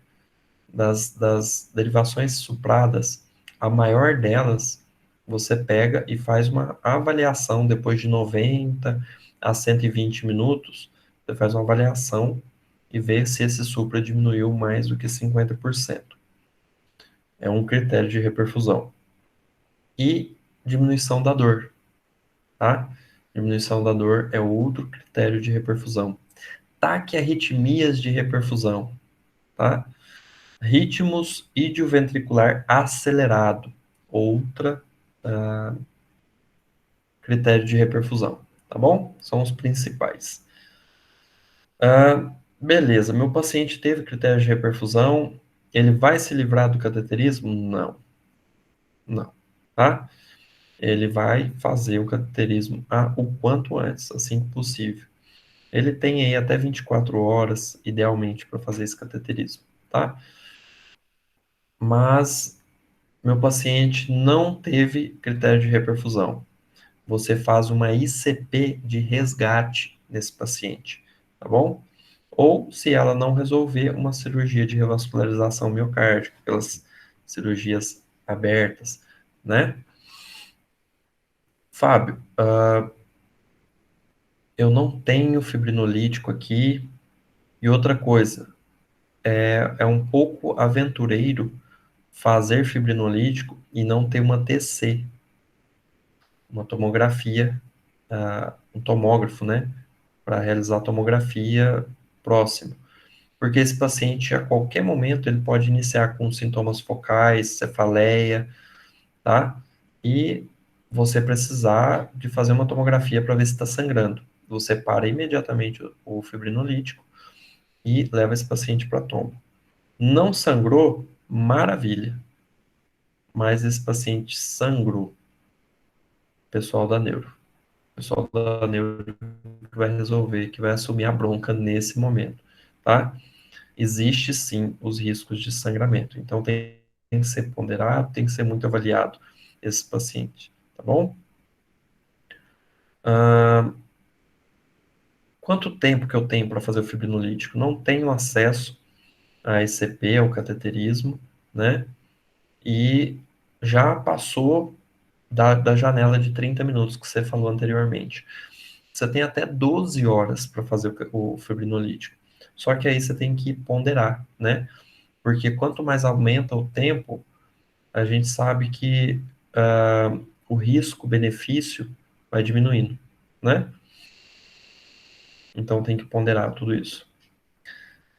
Das derivações supradas, a maior delas, você pega e faz uma avaliação depois de 90 a 120 minutos, você faz uma avaliação e vê se esse supra diminuiu mais do que 50%. É um critério de reperfusão. E diminuição da dor, tá? Diminuição da dor é outro critério de reperfusão. Taquiarritmias de reperfusão, tá? Ritmos idioventricular acelerado, outra critério de reperfusão, tá bom? São os principais. Beleza, meu paciente teve critério de reperfusão, ele vai se livrar do cateterismo? Não, não, tá? Ele vai fazer o cateterismo o quanto antes, assim que possível. Ele tem aí até 24 horas, idealmente, para fazer esse cateterismo, tá? Mas meu paciente não teve critério de reperfusão. Você faz uma ICP de resgate nesse paciente, tá bom? Ou, se ela não resolver, uma cirurgia de revascularização miocárdica, aquelas cirurgias abertas, né? Fábio, eu não tenho fibrinolítico aqui. E outra coisa, é um pouco aventureiro fazer fibrinolítico e não ter uma TC, uma tomografia, um tomógrafo, né, para realizar a tomografia próximo. Porque esse paciente, a qualquer momento, ele pode iniciar com sintomas focais, cefaleia, tá? E você precisar de fazer uma tomografia para ver se está sangrando, você para imediatamente o fibrinolítico e leva esse paciente para tomo. Não sangrou? Maravilha. Mas esse paciente sangrou. Pessoal da neuro. Pessoal da neuro que vai resolver, que vai assumir a bronca nesse momento, tá? Existe sim os riscos de sangramento. Então tem que ser ponderado, tem que ser muito avaliado esse paciente, tá bom? Quanto tempo que eu tenho para fazer o fibrinolítico? Não tenho acesso a ECP, ao cateterismo, né? E já passou da janela de 30 minutos que você falou anteriormente. Você tem até 12 horas para fazer o fibrinolítico. Só que aí você tem que ponderar, né? Porque quanto mais aumenta o tempo, a gente sabe que o risco-benefício vai diminuindo, né? Então tem que ponderar tudo isso.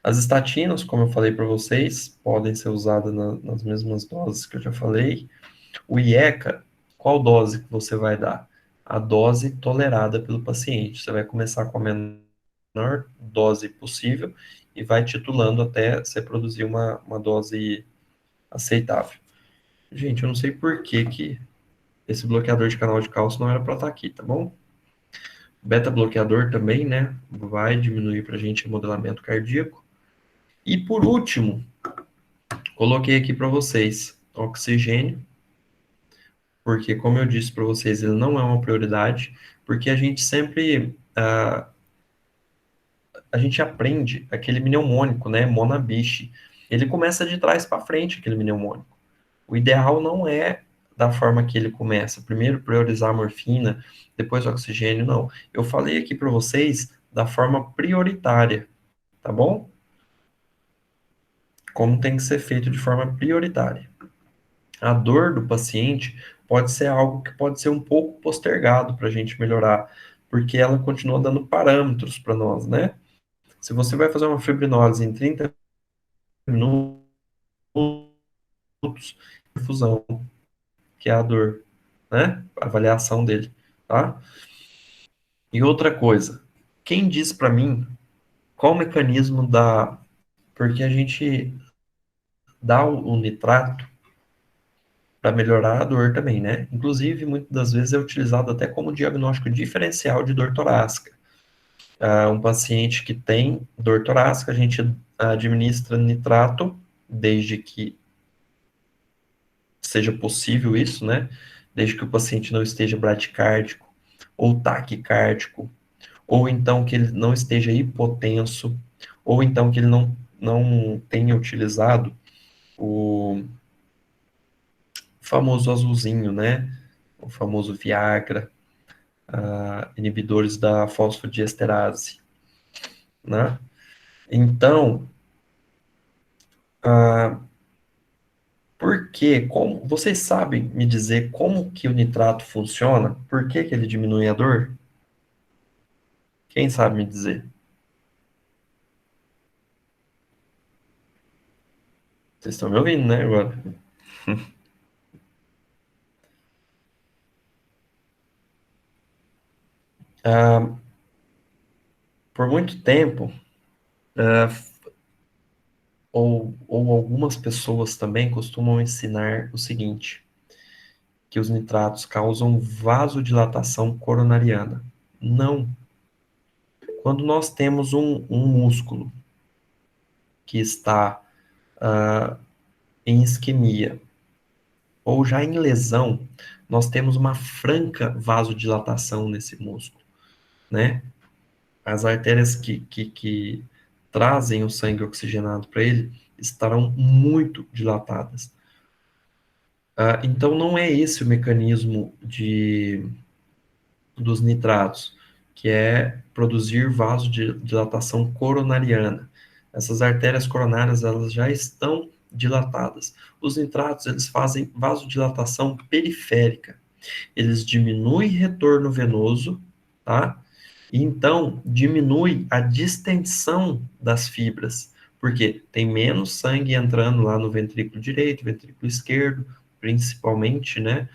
As estatinas, como eu falei para vocês, podem ser usadas nas mesmas doses que eu já falei. O IECA, qual dose que você vai dar? A dose tolerada pelo paciente. Você vai começar com a menor dose possível e vai titulando até você produzir uma dose aceitável. Gente, eu não sei por que esse bloqueador de canal de cálcio não era para estar aqui, tá bom? Beta-bloqueador também, né? Vai diminuir para a gente o modelamento cardíaco. E por último, coloquei aqui para vocês oxigênio, porque como eu disse para vocês, ele não é uma prioridade, porque a gente sempre a gente aprende aquele mnemônico, né? Monabich. Ele começa de trás para frente, aquele mnemônico. O ideal não é da forma que ele começa. Primeiro priorizar a morfina, depois o oxigênio, não. Eu falei aqui para vocês da forma prioritária, tá bom? Como tem que ser feito de forma prioritária. A dor do paciente pode ser algo que pode ser um pouco postergado para a gente melhorar, porque ela continua dando parâmetros para nós, né? Se você vai fazer uma fibrinólise em 30 minutos, infusão, que é a dor, né? A avaliação dele, tá? E outra coisa, quem diz para mim qual o mecanismo da... Porque a gente dá o nitrato para melhorar a dor também, né? Inclusive, muitas das vezes é utilizado até como diagnóstico diferencial de dor torácica. Um paciente que tem dor torácica, a gente administra nitrato, desde que seja possível isso, né? Desde que o paciente não esteja bradicárdico ou taquicárdico, ou então que ele não esteja hipotenso, ou então que ele não tenha utilizado o famoso azulzinho, né? O famoso Viagra, inibidores da fosfodiesterase, né? Então, por quê? Como, vocês sabem me dizer como que o nitrato funciona? Por que que ele diminui a dor? Quem sabe me dizer? Vocês estão me ouvindo, né, agora? Por muito tempo, ou algumas pessoas também costumam ensinar o seguinte, que os nitratos causam vasodilatação coronariana. Não. Quando nós temos um músculo que está em isquemia ou já em lesão, nós temos uma franca vasodilatação nesse músculo, né? As artérias que trazem o sangue oxigenado para ele estarão muito dilatadas. Então, não é esse o mecanismo dos nitratos, que é produzir vasodilatação coronariana. Essas artérias coronárias, elas já estão dilatadas. Os nitratos, eles fazem vasodilatação periférica. Eles diminuem retorno venoso, tá? E então, diminui a distensão das fibras, porque tem menos sangue entrando lá no ventrículo direito, ventrículo esquerdo, principalmente, né?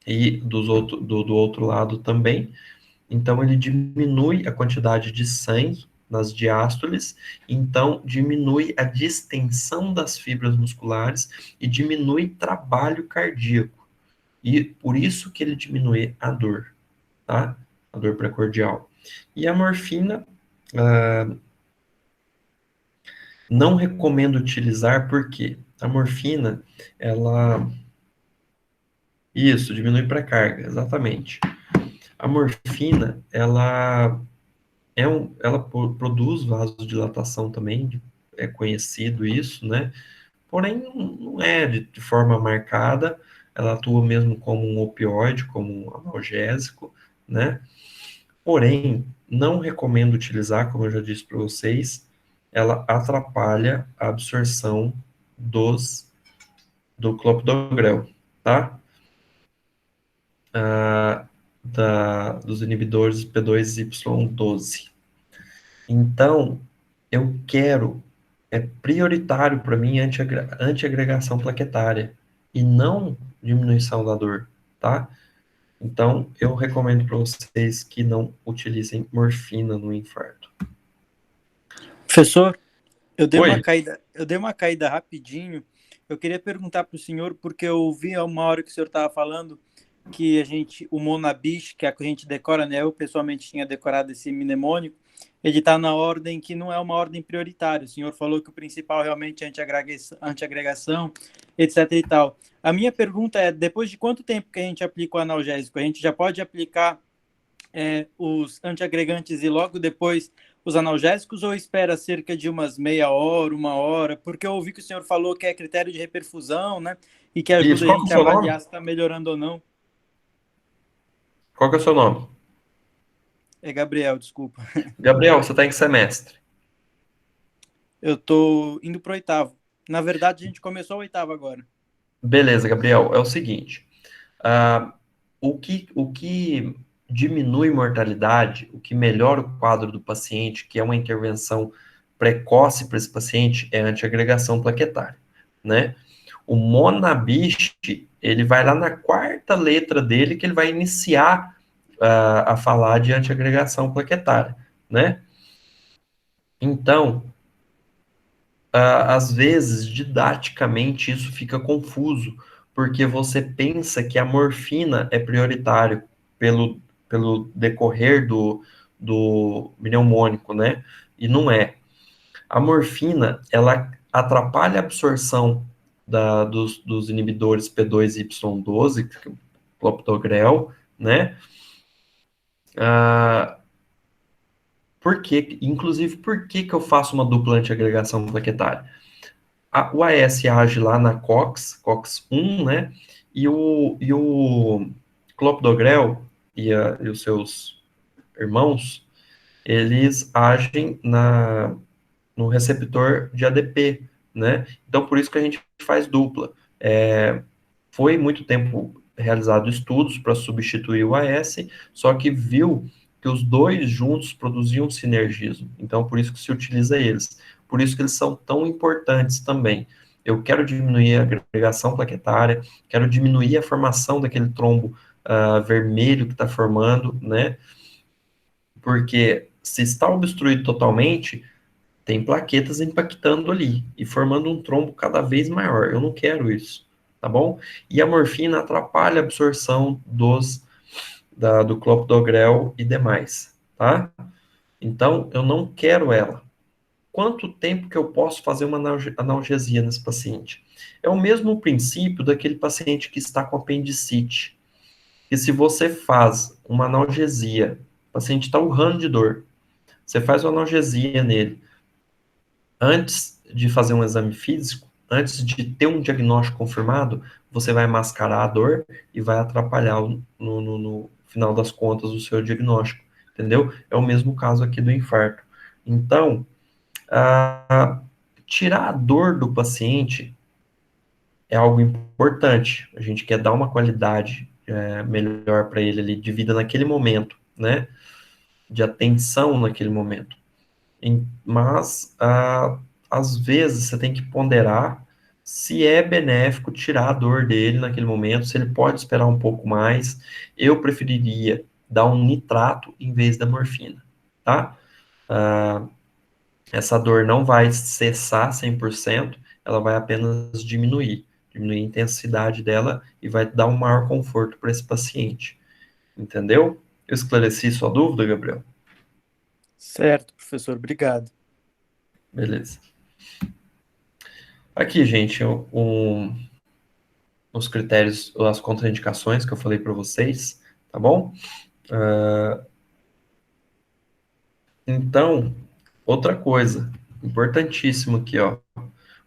E do outro lado também. então ele diminui a quantidade de sangue nas diástoles, então diminui a distensão das fibras musculares e diminui trabalho cardíaco. E por isso que ele diminui a dor, tá? A dor precordial. E a morfina, não recomendo utilizar porque a morfina, ela... Isso, diminui para carga, exatamente. A morfina, ela produz vasodilatação também, é conhecido isso, né? Porém, não é de forma marcada, ela atua mesmo como um opioide, como um analgésico, né? Porém, não recomendo utilizar, como eu já disse para vocês, ela atrapalha a absorção do clopidogrel, tá? Dos inibidores P2Y12. Então, é prioritário para mim antiagregação plaquetária e não diminuição da dor, tá? Então, eu recomendo para vocês que não utilizem morfina no infarto. Professor, Oi? eu dei uma caída rapidinho. Eu queria perguntar para o senhor, porque eu ouvi a uma hora que o senhor estava falando que o Monabich, que é a que a gente decora, né? Eu pessoalmente tinha decorado esse mnemônico, ele está na ordem que não é uma ordem prioritária. O senhor falou que o principal realmente é antiagregação, etc e tal. A minha pergunta é, depois de quanto tempo que a gente aplica o analgésico? A gente já pode aplicar os antiagregantes e logo depois os analgésicos ou espera cerca de umas meia hora, uma hora? Porque eu ouvi que o senhor falou que é critério de reperfusão, né? E que Isso, ajuda a qual que é o gente a seu nome? avaliar se está melhorando ou não. Qual que é o seu nome? É Gabriel, desculpa. Gabriel, você está em que semestre? Eu estou indo para o 8º. Na verdade, a gente começou o 8º agora. Beleza, Gabriel, é o seguinte, ah, o que diminui mortalidade, o que melhora o quadro do paciente, que é uma intervenção precoce para esse paciente, é a antiagregação plaquetária, né? O Monabich, ele vai lá na quarta letra dele, que ele vai iniciar a falar de antiagregação plaquetária, né? Então, às vezes, didaticamente, isso fica confuso, porque você pensa que a morfina é prioritário pelo decorrer do mnemônico, né? E não é. A morfina, ela atrapalha a absorção dos inibidores P2Y12, clopidogrel, né? Inclusive, por que eu faço uma dupla antiagregação plaquetária? O AS age lá na COX-1, né? E o clopidogrel e os seus irmãos, eles agem no receptor de ADP, né? Então, por isso que a gente faz dupla. Foi muito tempo realizado estudos para substituir o AS, só que viu que os dois juntos produziam sinergismo. Então, por isso que se utiliza eles. Por isso que eles são tão importantes também. Eu quero diminuir a agregação plaquetária, quero diminuir a formação daquele trombo vermelho que está formando, né? Porque se está obstruído totalmente, tem plaquetas impactando ali e formando um trombo cada vez maior. Eu não quero isso, tá bom? E a morfina atrapalha a absorção do clopidogrel e demais, tá? Então, eu não quero ela. Quanto tempo que eu posso fazer uma analgesia nesse paciente? É o mesmo princípio daquele paciente que está com apendicite. E se você faz uma analgesia, o paciente está urrando de dor, você faz uma analgesia nele, antes de fazer um exame físico, antes de ter um diagnóstico confirmado, você vai mascarar a dor e vai atrapalhar no final das contas o seu diagnóstico, entendeu? É o mesmo caso aqui do infarto. Então, tirar a dor do paciente é algo importante. A gente quer dar uma qualidade melhor para ele ali, de vida naquele momento, né? De atenção naquele momento. Mas, às vezes, você tem que ponderar se é benéfico tirar a dor dele naquele momento, se ele pode esperar um pouco mais. Eu preferiria dar um nitrato em vez da morfina, tá? Essa dor não vai cessar 100%, ela vai apenas diminuir a intensidade dela e vai dar um maior conforto para esse paciente. Entendeu? Eu esclareci sua dúvida, Gabriel? Certo, professor, obrigado. Beleza. Aqui, gente, os critérios, as contraindicações que eu falei para vocês, tá bom? Então, outra coisa, importantíssimo aqui, ó.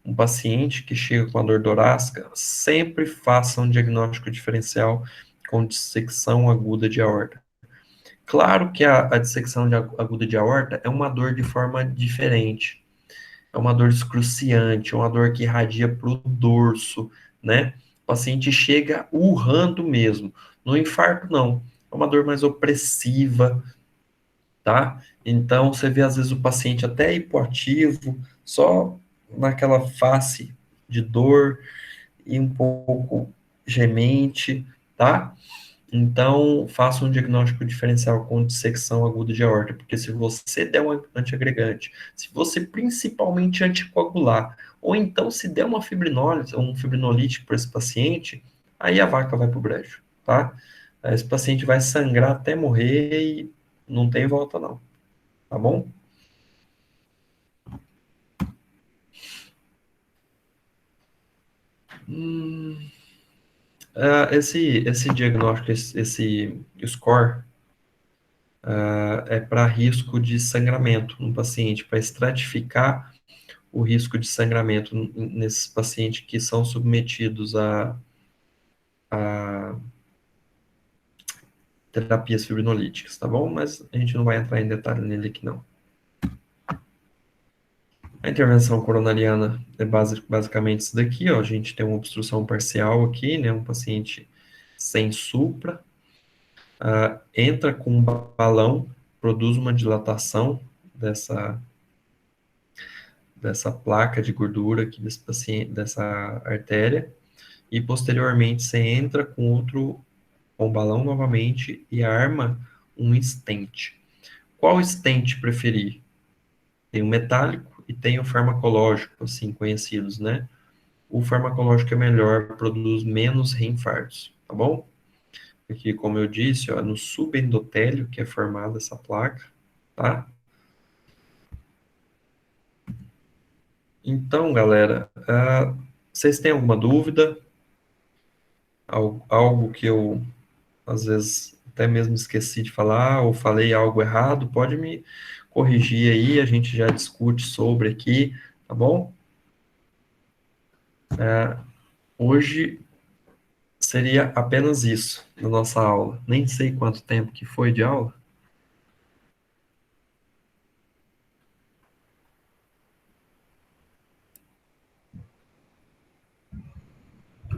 Um paciente que chega com a dor torácica, sempre faça um diagnóstico diferencial com dissecção aguda de aorta. Claro que a dissecção aguda de aorta é uma dor de forma diferente. É uma dor excruciante, é uma dor que irradia para o dorso, né? O paciente chega urrando mesmo. No infarto, não. É uma dor mais opressiva, tá? Então, você vê, às vezes, o paciente até hipoativo, só naquela face de dor e um pouco gemente, tá? Então, faça um diagnóstico diferencial com dissecção aguda de aorta, porque se você der um antiagregante, se você principalmente anticoagular, ou então se der uma fibrinólise, um fibrinolítico para esse paciente, aí a vaca vai para o brejo, tá? Esse paciente vai sangrar até morrer e não tem volta não, tá bom? Esse diagnóstico, esse score, é para risco de sangramento no paciente, para estratificar o risco de sangramento nesses pacientes que são submetidos a terapias fibrinolíticas, tá bom? Mas a gente não vai entrar em detalhe nele aqui, não. A intervenção coronariana é basicamente isso daqui, ó. A gente tem uma obstrução parcial aqui, né? Um paciente sem supra, entra com um balão, produz uma dilatação dessa placa de gordura aqui desse paciente, dessa artéria, e posteriormente você entra com um balão novamente e arma um stent. Qual stent preferir? Tem o metálico e tem o farmacológico, assim, conhecidos, né? O farmacológico é melhor, produz menos reinfartos, tá bom? Aqui, como eu disse, ó, no subendotélio que é formada essa placa, tá? Então, galera, vocês têm alguma dúvida? Algo que eu, às vezes, até mesmo esqueci de falar, ou falei algo errado, pode me corrigir aí, a gente já discute sobre aqui, tá bom? Hoje seria apenas isso na nossa aula. Nem sei quanto tempo que foi de aula.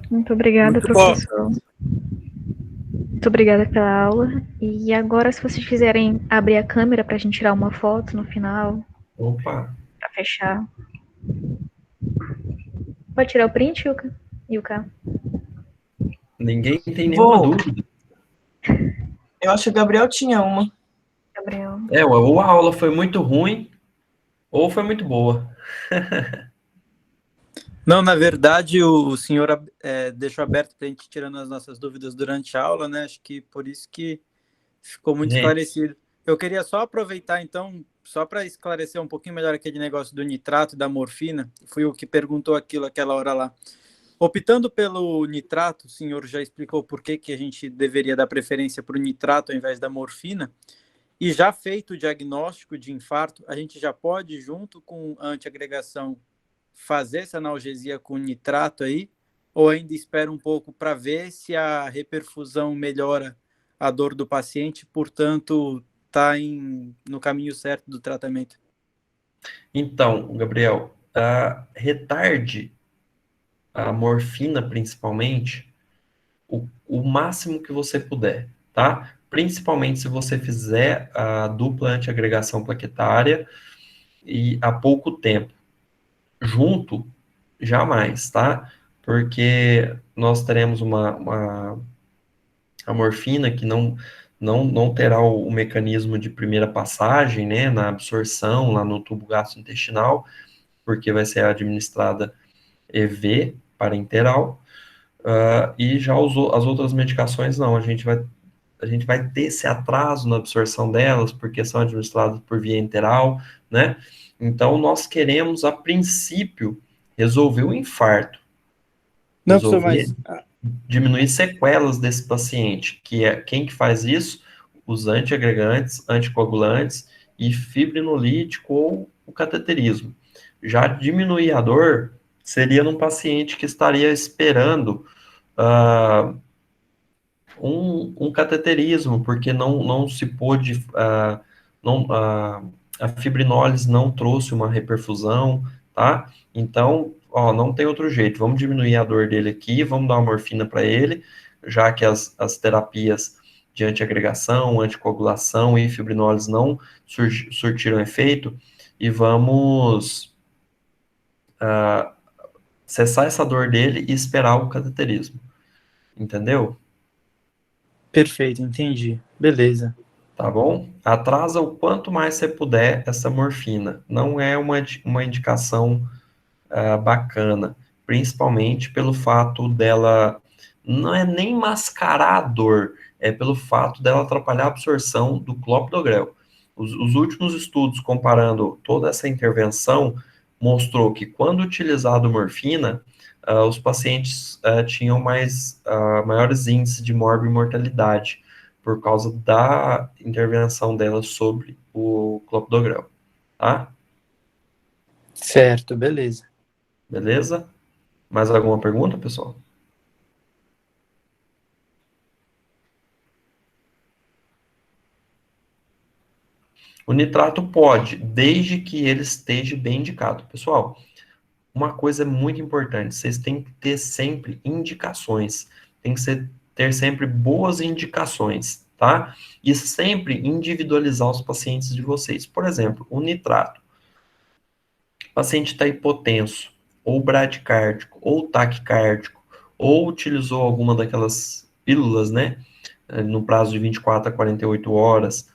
Muito obrigada, Muito bom. professor. Muito obrigada pela aula. E agora, se vocês quiserem abrir a câmera para a gente tirar uma foto no final, Opa, para fechar. Pode tirar o print, Yuka? ninguém tem nenhuma Vou. dúvida. Eu acho que o Gabriel tinha uma. Gabriel. Ou a aula foi muito ruim, ou foi muito boa. Não, na verdade, o senhor deixou aberto para a gente tirando as nossas dúvidas durante a aula, né? Acho que por isso que ficou muito esclarecido. Eu queria só aproveitar, então, só para esclarecer um pouquinho melhor aquele negócio do nitrato e da morfina. Fui o que perguntou aquela hora lá. Optando pelo nitrato, o senhor já explicou por que a gente deveria dar preferência para o nitrato ao invés da morfina. E já feito o diagnóstico de infarto, a gente já pode, junto com a antiagregação, fazer essa analgesia com nitrato aí? Ou ainda espera um pouco para ver se a reperfusão melhora a dor do paciente, portanto, está no caminho certo do tratamento? Então, Gabriel, retarde a morfina, principalmente, o máximo que você puder, tá? Principalmente se você fizer a dupla antiagregação plaquetária e há pouco tempo. Junto, jamais, tá? Porque nós teremos a morfina que não não terá o mecanismo de primeira passagem, né, na absorção, lá no tubo gastrointestinal, porque vai ser administrada EV parenteral, e já as outras medicações não, a gente vai ter esse atraso na absorção delas, porque são administradas por via enteral, né? Então, nós queremos, a princípio, resolver o infarto, Não, professor, resolver diminuir sequelas desse paciente, que é quem que faz isso? Os antiagregantes, anticoagulantes e fibrinolítico ou o cateterismo. Já diminuir a dor seria num paciente que estaria esperando um cateterismo, porque não se pôde, a fibrinólise não trouxe uma reperfusão, tá? Então, ó, não tem outro jeito, vamos diminuir a dor dele aqui, vamos dar uma morfina para ele, já que as terapias de antiagregação, anticoagulação e fibrinólise não surtiram efeito, e vamos cessar essa dor dele e esperar o cateterismo, entendeu? perfeito, entendi. Beleza. Tá bom? Atrasa o quanto mais você puder essa morfina. Não é uma indicação bacana, principalmente pelo fato dela, não é nem mascarar a dor, é pelo fato dela atrapalhar a absorção do clopidogrel. Os últimos estudos comparando toda essa intervenção mostrou que quando utilizado morfina, os pacientes tinham maiores índices de morbimortalidade por causa da intervenção dela sobre o clopidogrel, tá? Certo, beleza. Beleza? Mais alguma pergunta, pessoal? O nitrato pode, desde que ele esteja bem indicado. Pessoal, uma coisa muito importante, vocês têm que ter sempre indicações, tem que ter sempre boas indicações, tá? E sempre individualizar os pacientes de vocês. Por exemplo, o nitrato. O paciente está hipotenso, ou bradicárdico, ou taquicárdico, ou utilizou alguma daquelas pílulas, né? No prazo de 24 a 48 horas,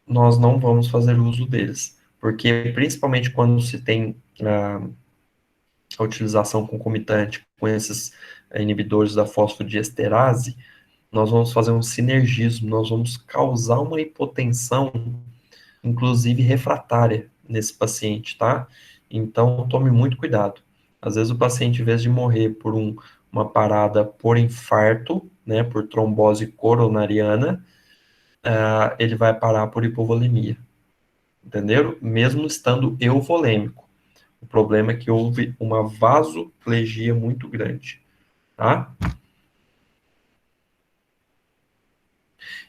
nós não vamos fazer uso deles. Porque, principalmente quando se tem a utilização concomitante com esses inibidores da fosfodiesterase, nós vamos fazer um sinergismo, nós vamos causar uma hipotensão, inclusive refratária, nesse paciente, tá? Então, tome muito cuidado. Às vezes o paciente, em vez de morrer por uma parada por infarto, né, por trombose coronariana, ele vai parar por hipovolemia, entenderam? Mesmo estando euvolêmico. O problema é que houve uma vasoplegia muito grande, tá?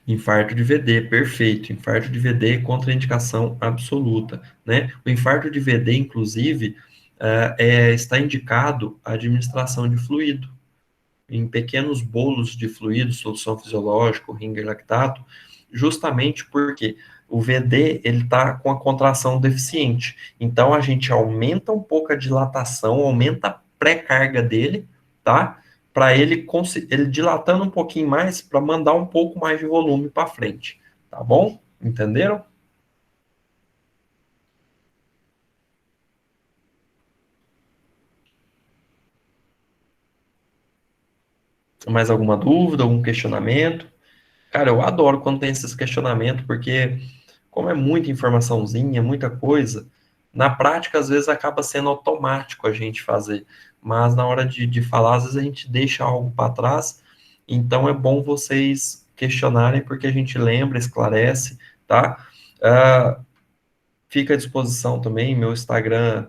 Infarto de VD, perfeito. Infarto de VD é contraindicação absoluta, né? O infarto de VD, inclusive, está indicado a administração de fluido, em pequenos bolos de fluido, solução fisiológica, Ringer lactato, justamente porque o VD, ele está com a contração deficiente. Então, a gente aumenta um pouco a dilatação, aumenta a pré-carga dele, tá? Para ele dilatando um pouquinho mais, para mandar um pouco mais de volume para frente, tá bom? Entenderam? Mais alguma dúvida, algum questionamento? Cara, eu adoro quando tem esses questionamentos, porque como é muita informaçãozinha, muita coisa, na prática, às vezes, acaba sendo automático a gente fazer, mas na hora de falar, às vezes a gente deixa algo para trás, então é bom vocês questionarem, porque a gente lembra, esclarece, tá? Fica à disposição também, meu Instagram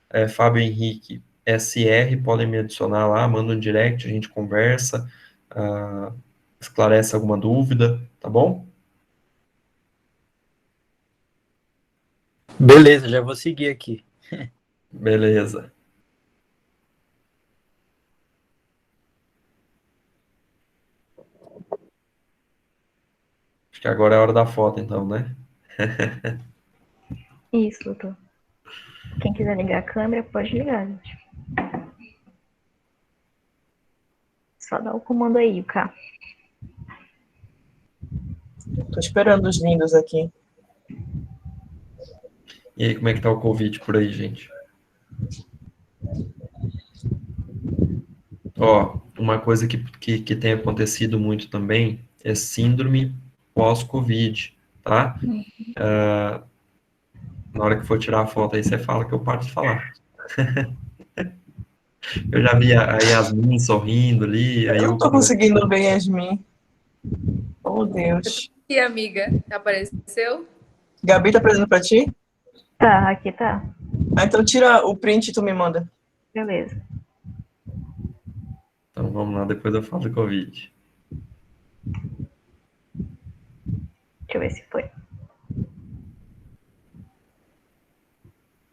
é Fábio Henrique SR, podem me adicionar lá, manda um direct, a gente conversa, esclarece alguma dúvida, tá bom? Beleza, já vou seguir aqui. Beleza. Acho que agora é a hora da foto, então, né? Isso, doutor. Quem quiser ligar a câmera, pode ligar, gente. Só dá o comando aí, K. Tô esperando os lindos aqui. E aí, como é que tá o Covid por aí, gente? Ó, uma coisa que tem acontecido muito também é síndrome pós-Covid, tá? Na hora que for tirar a foto aí, você fala que eu paro de falar. Eu já vi a Yasmin sorrindo ali, aí Eu não eu... tô conseguindo ver Yasmin. Oh, Deus. E amiga, apareceu? Gabi tá aparecendo pra ti? Tá, aqui tá. Ah, então tira o print e tu me manda. Beleza. Então vamos lá, depois eu falo do Covid. Deixa eu ver se foi.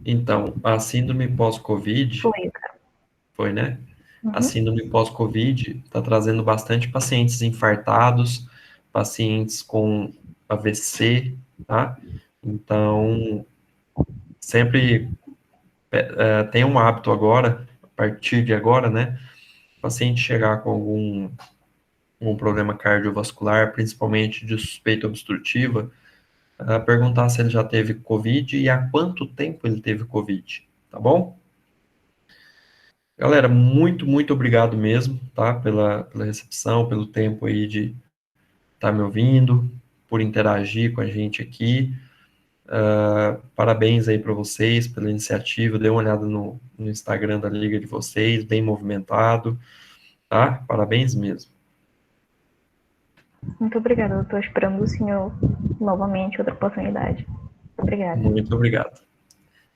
Então, a síndrome pós-Covid, Foi, cara. foi, né? A Uhum. síndrome pós-Covid está trazendo bastante pacientes infartados, pacientes com AVC, tá? Então, sempre tem um hábito agora, a partir de agora, né? O paciente chegar com algum problema cardiovascular, principalmente de suspeita obstrutiva, perguntar se ele já teve Covid e há quanto tempo ele teve Covid, tá bom? Galera, muito, muito obrigado mesmo, tá? Pela recepção, pelo tempo aí de estar me ouvindo, por interagir com a gente aqui. Parabéns aí para vocês pela iniciativa. Dê uma olhada no Instagram da Liga de vocês, bem movimentado, tá? Parabéns mesmo. Muito obrigada. Eu tô esperando o senhor novamente, outra oportunidade. Obrigada. Muito obrigado.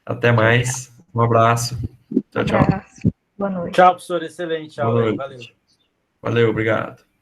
Até mais. Um abraço. Tchau, tchau. Abraço. Boa noite. Tchau, professor. Excelente Boa aula aí. noite. Valeu. Valeu, obrigado.